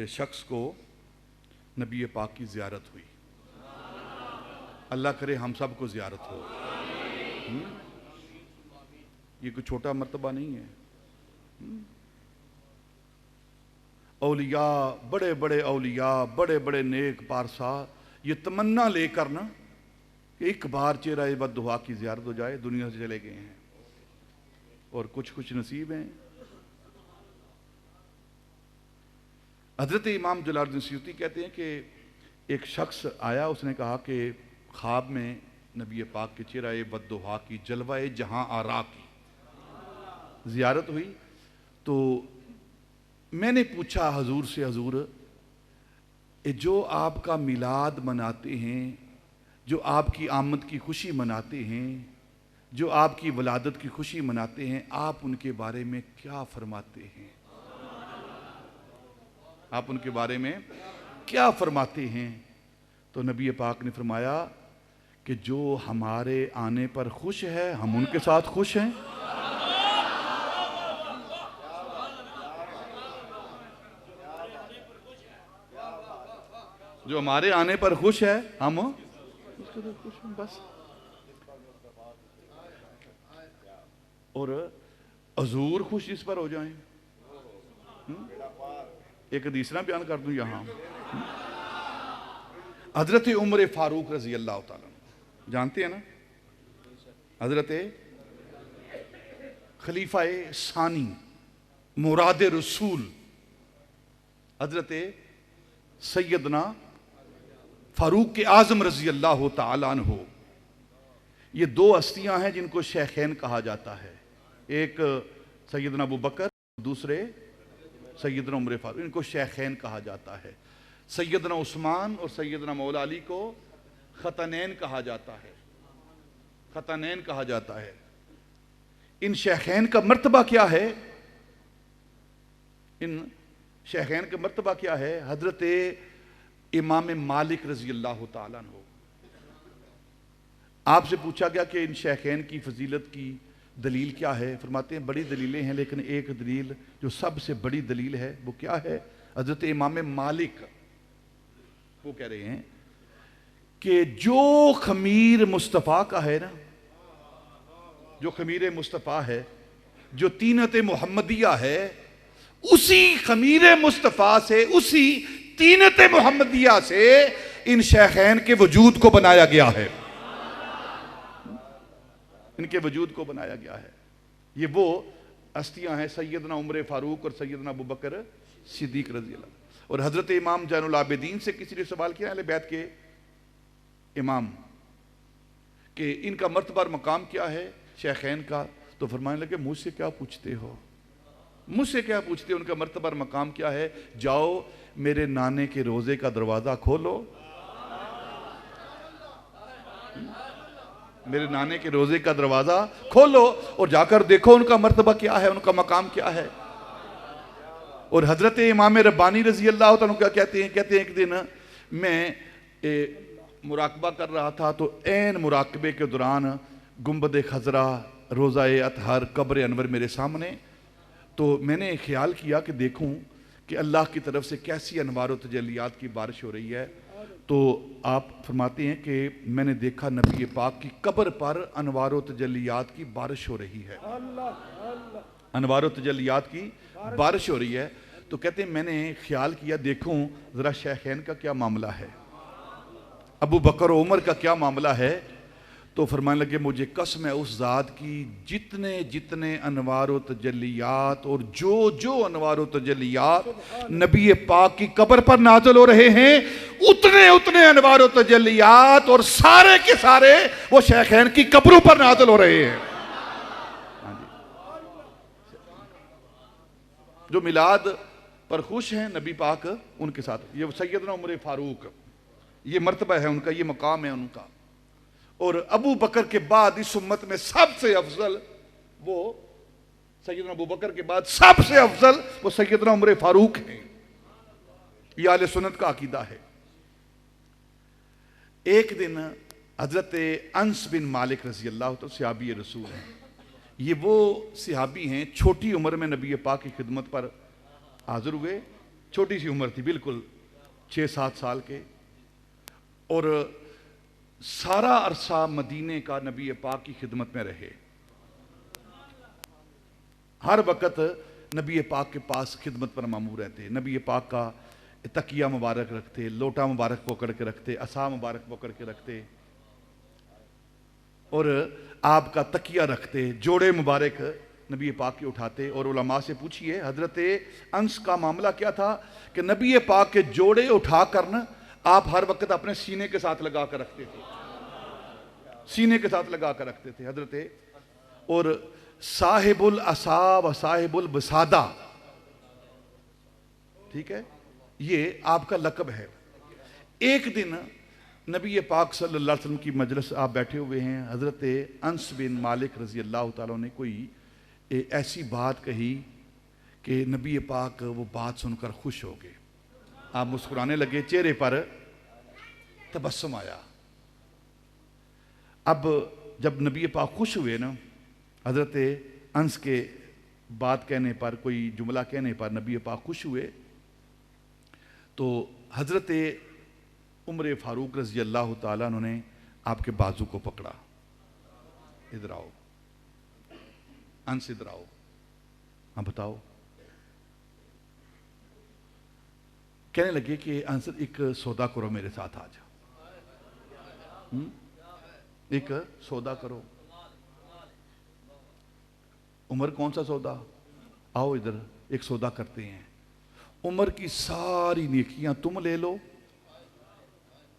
شخص کو نبی پاک کی زیارت ہوئی۔ اللہ کرے ہم سب کو زیارت ہو۔ یہ کوئی چھوٹا مرتبہ نہیں ہے۔ اولیاء، بڑے بڑے اولیاء، بڑے بڑے نیک پارسا یہ تمنا لے کر نا کہ ایک بار چہرہ بددعا کی زیارت ہو جائے، دنیا سے چلے گئے ہیں، اور کچھ کچھ نصیب ہیں۔ حضرت امام جلال الدین سیوطی کہتے ہیں کہ ایک شخص آیا، اس نے کہا کہ خواب میں نبی پاک کے چہرہ بددعا کی، جلوہ جہاں آرا کی زیارت ہوئی، تو میں نے پوچھا حضور سے، حضور جو آپ کا میلاد مناتے ہیں، جو آپ کی آمد کی خوشی مناتے ہیں، جو آپ کی ولادت کی خوشی مناتے ہیں، آپ ان کے بارے میں کیا فرماتے ہیں؟ آپ ان کے بارے میں کیا فرماتے ہیں؟ تو نبی پاک نے فرمایا کہ جو ہمارے آنے پر خوش ہے ہم ان کے ساتھ خوش ہیں، جو ہمارے آنے پر خوش ہے ہم اس کے تو خوش ہیں بس. اور حضور خوش اس پر ہو جائیں. ایک حدیث نہ بیان کر دوں یہاں. حضرت عمر فاروق رضی اللہ تعالیٰ جانتے ہیں نا, حضرت خلیفہ ثانی مراد رسول حضرت سیدنا فاروق اعظم رضی اللہ تعالیٰ عنہ, یہ دو ہستیاں ہیں جن کو شیخین کہا جاتا ہے. ایک سیدنا ابو بکر, دوسرے سیدنا عمر فاروق. ان کو شیخین کہا جاتا ہے. سیدنا عثمان اور سیدنا مولا علی کو خطنین کہا جاتا ہے. خطنین کہا جاتا ہے. ان شیخین کا مرتبہ کیا ہے؟ ان شیخین کا مرتبہ کیا ہے؟ حضرت امام مالک رضی اللہ تعالیٰ عنہ. آپ سے پوچھا گیا کہ ان شیخین کی فضیلت کی دلیل کیا ہے؟ فرماتے ہیں بڑی دلیلیں ہیں, لیکن ایک دلیل جو سب سے بڑی دلیل ہے وہ کیا ہے؟ حضرت امام مالک وہ کہہ رہے ہیں کہ جو خمیر مصطفیٰ کا ہے نا, جو خمیر مصطفیٰ ہے, جو طینت محمدیہ ہے, اسی خمیر مصطفیٰ سے, اسی طینت محمدیہ سے ان شیخین کے وجود کو بنایا گیا ہے. ان کے وجود کو بنایا گیا ہے. یہ وہ ہستیاں ہیں سیدنا عمر فاروق اور سیدنا ابو بکر صدیق رضی اللہ. اور حضرت امام زین العابدین سے کسی نے سوال کیا اہل بیت کے امام کہ ان کا مرتبہ اور مقام کیا ہے شیخین کا, تو فرمانے لگے مجھ سے کیا پوچھتے ہو, مجھ سے کیا پوچھتے ہو, ان کا مرتبہ اور مقام کیا ہے؟ جاؤ میرے نانے کے روزے کا دروازہ کھولو, میرے نانے کے روزے کا دروازہ کھولو اور جا کر دیکھو ان کا مرتبہ کیا ہے, ان کا مقام کیا ہے. اور حضرت امام ربانی رضی اللہ عنہ کیا کہتے ہیں؟ کہتے ہیں ایک دن میں مراقبہ کر رہا تھا تو عین مراقبے کے دوران گنبد خضرا, روضہ اطہر, قبر انور میرے سامنے, تو میں نے خیال کیا کہ دیکھوں کہ اللہ کی طرف سے کیسی انوار و تجلیات کی بارش ہو رہی ہے. تو آپ فرماتے ہیں کہ میں نے دیکھا نبی پاک کی قبر پر انوار و تجلیات کی بارش ہو رہی ہے, انوار و تجلیات کی بارش ہو رہی ہے. تو کہتے ہیں میں نے خیال کیا دیکھوں ذرا شیخین کا کیا معاملہ ہے, ابو بکر و عمر کا کیا معاملہ ہے. تو فرمانے لگے مجھے قسم ہے اس ذات کی جتنے جتنے انوار و تجلیات اور جو انوار و تجلیات نبی پاک کی قبر پر نازل ہو رہے ہیں, اتنے انوار و تجلیات اور سارے کے سارے وہ شیخین کی قبروں پر نازل ہو رہے ہیں. جو میلاد پر خوش ہیں نبی پاک ان کے ساتھ. یہ سیدنا عمر فاروق, یہ مرتبہ ہے ان کا, یہ مقام ہے ان کا. اور ابو بکر کے بعد اس امت میں سب سے افضل وہ سیدنا ابو بکر کے بعد سب سے افضل وہ سیدنا عمر فاروق ہیں. یہ اہل سنت کا عقیدہ ہے. ایک دن حضرت انس بن مالک رضی اللہ عنہ صحابی رسول ہیں. یہ وہ صحابی ہیں چھوٹی عمر میں نبی پاک کی خدمت پر حاضر ہوئے. چھوٹی سی عمر تھی, بالکل 6-7 سال کے, اور سارا عرصہ مدینے کا نبی پاک کی خدمت میں رہے. ہر وقت نبی پاک کے پاس خدمت پر مامور رہتے. نبی پاک کا تکیہ مبارک رکھتے, لوٹا مبارک پکڑ کے رکھتے, عصا مبارک پکڑ کے رکھتے, اور آپ کا تکیہ رکھتے, جوڑے مبارک نبی پاک کے اٹھاتے. اور علماء سے پوچھئے حضرت انس کا معاملہ کیا تھا کہ نبی پاک کے جوڑے اٹھا کر نا آپ ہر وقت اپنے سینے کے ساتھ لگا کر رکھتے تھے, سینے کے ساتھ لگا کر رکھتے تھے حضرت. اور صاحب العصا و صاحب البسادہ, ٹھیک ہے, یہ آپ کا لقب ہے. ایک دن نبی پاک صلی اللہ علیہ وسلم کی مجلس آپ بیٹھے ہوئے ہیں. حضرت انس بن مالک رضی اللہ تعالیٰ نے کوئی ایسی بات کہی کہ نبی پاک وہ بات سن کر خوش ہو گئے. آپ مسکرانے لگے, چہرے پر تبسم آیا. اب جب نبی پاک خوش ہوئے نا, حضرت انس کے بات کہنے پر, کوئی جملہ کہنے پر نبی پاک خوش ہوئے, تو حضرت عمر فاروق رضی اللہ تعالیٰ عنہ نے آپ کے بازو کو پکڑا، ادھر آؤ انس، ادھر آؤ، ہاں بتاؤ. کہنے لگے کہ انس ایک سودا کرو میرے ساتھ آج، ایک سودا کرو. عمر کون سا سودا؟ آؤ ادھر ایک سودا کرتے ہیں. عمر کی ساری نیکیاں تم لے لو،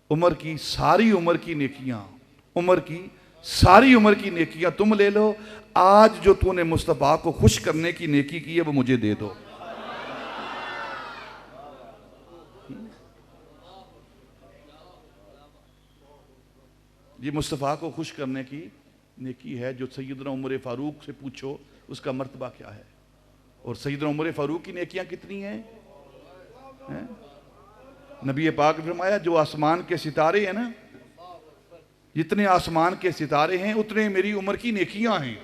عمر کی ساری عمر کی نیکیاں، عمر کی ساری عمر کی نیکیاں تم لے لو، آج جو تو نے مصطفیٰ کو خوش کرنے کی نیکی کی ہے وہ مجھے دے دو. یہ مصطفیٰ کو خوش کرنے کی نیکی ہے. جو سیدنا عمر فاروق سے پوچھو اس کا مرتبہ کیا ہے. اور سیدنا عمر فاروق کی نیکیاں کتنی ہیں؟ نبی پاک نے فرمایا جو آسمان کے ستارے ہیں نا، جتنے آسمان کے ستارے ہیں اتنے میری عمر کی نیکیاں ہیں.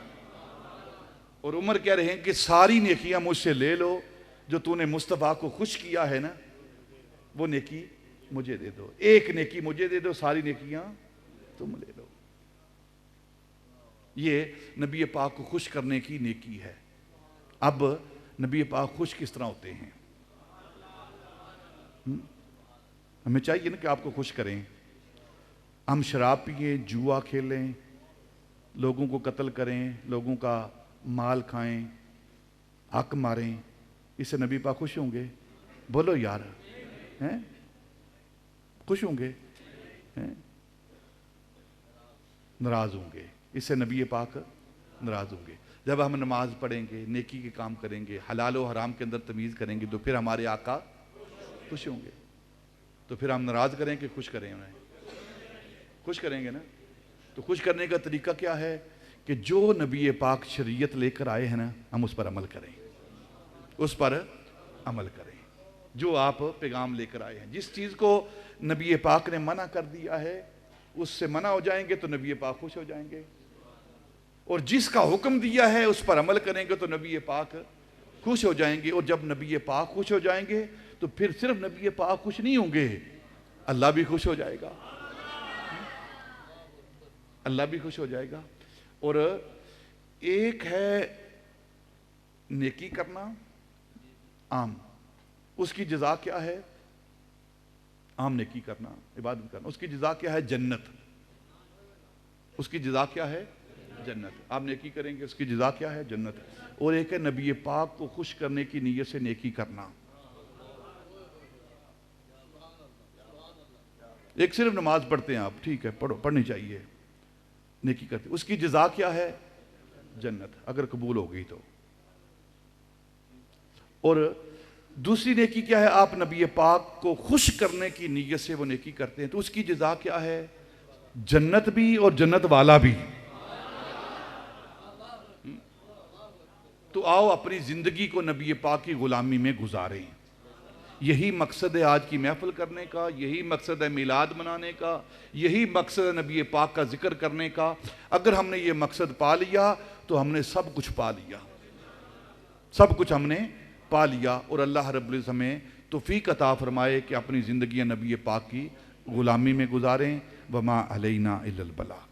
اور عمر کہہ رہے ہیں کہ ساری نیکیاں مجھ سے لے لو، جو تو نے مصطفیٰ کو خوش کیا ہے نا وہ نیکی مجھے دے دو. ایک نیکی مجھے دے دو، ساری نیکیاں تم لے لو. یہ نبی پاک کو خوش کرنے کی نیکی ہے. اب نبی پاک خوش کس طرح ہوتے ہیں؟ ہمیں چاہیے نا کہ آپ کو خوش کریں. ہم شراب پیئیں، جوا کھیلیں، لوگوں کو قتل کریں، لوگوں کا مال کھائیں، حق ماریں، اس سے نبی پاک خوش ہوں گے؟ بولو یار، ہیں خوش ہوں گے؟ ناراض ہوں گے. اس سے نبی پاک ناراض ہوں گے. جب ہم نماز پڑھیں گے، نیکی کے کام کریں گے، حلال و حرام کے اندر تمیز کریں گے تو پھر ہمارے آقا خوش ہوں گے. تو پھر ہم ناراض کریں کہ خوش کریں انہیں؟ خوش کریں گے نا. تو خوش کرنے کا طریقہ کیا ہے؟ کہ جو نبی پاک شریعت لے کر آئے ہیں نا ہم اس پر عمل کریں، اس پر عمل کریں. جو آپ پیغام لے کر آئے ہیں، جس چیز کو نبی پاک نے منع کر دیا ہے اس سے منع ہو جائیں گے تو نبی پاک خوش ہو جائیں گے. اور جس کا حکم دیا ہے اس پر عمل کریں گے تو نبی پاک خوش ہو جائیں گے. اور جب نبی پاک خوش ہو جائیں گے تو پھر صرف نبی پاک خوش نہیں ہوں گے، اللہ بھی خوش ہو جائے گا. اللہ بھی خوش ہو جائے گا. اور ایک ہے نیکی کرنا عام، اس کی جزا کیا ہے؟ عام نیکی کرنا، عبادت کرنا، اس کی جزا کیا ہے؟ جنت. اس کی جزا کیا ہے؟ جنت. آپ نیکی کریں گے اس کی جزا کیا ہے؟ جنت. اور ایک ہے نبی پاک کو خوش کرنے کی نیت سے نیکی کرنا. ایک صرف نماز پڑھتے ہیں آپ، ٹھیک ہے پڑھنی چاہیے، نیکی کرتے، اس کی جزا کیا ہے؟ جنت، اگر قبول ہو گئی تو. اور دوسری نیکی کیا ہے؟ آپ نبی پاک کو خوش کرنے کی نیت سے وہ نیکی کرتے ہیں تو اس کی جزا کیا ہے؟ جنت بھی اور جنت والا بھی. تو آؤ اپنی زندگی کو نبی پاک کی غلامی میں گزاریں. یہی مقصد ہے آج کی محفل کرنے کا، یہی مقصد ہے میلاد منانے کا، یہی مقصد ہے نبی پاک کا ذکر کرنے کا. اگر ہم نے یہ مقصد پا لیا تو ہم نے سب کچھ پا لیا، سب کچھ ہم نے پا لیا. اور اللہ رب العزت ہمیں توفیق عطا فرمائے کہ اپنی زندگی نبی پاک کی غلامی میں گزاریں. وما علینا الا البلاغ.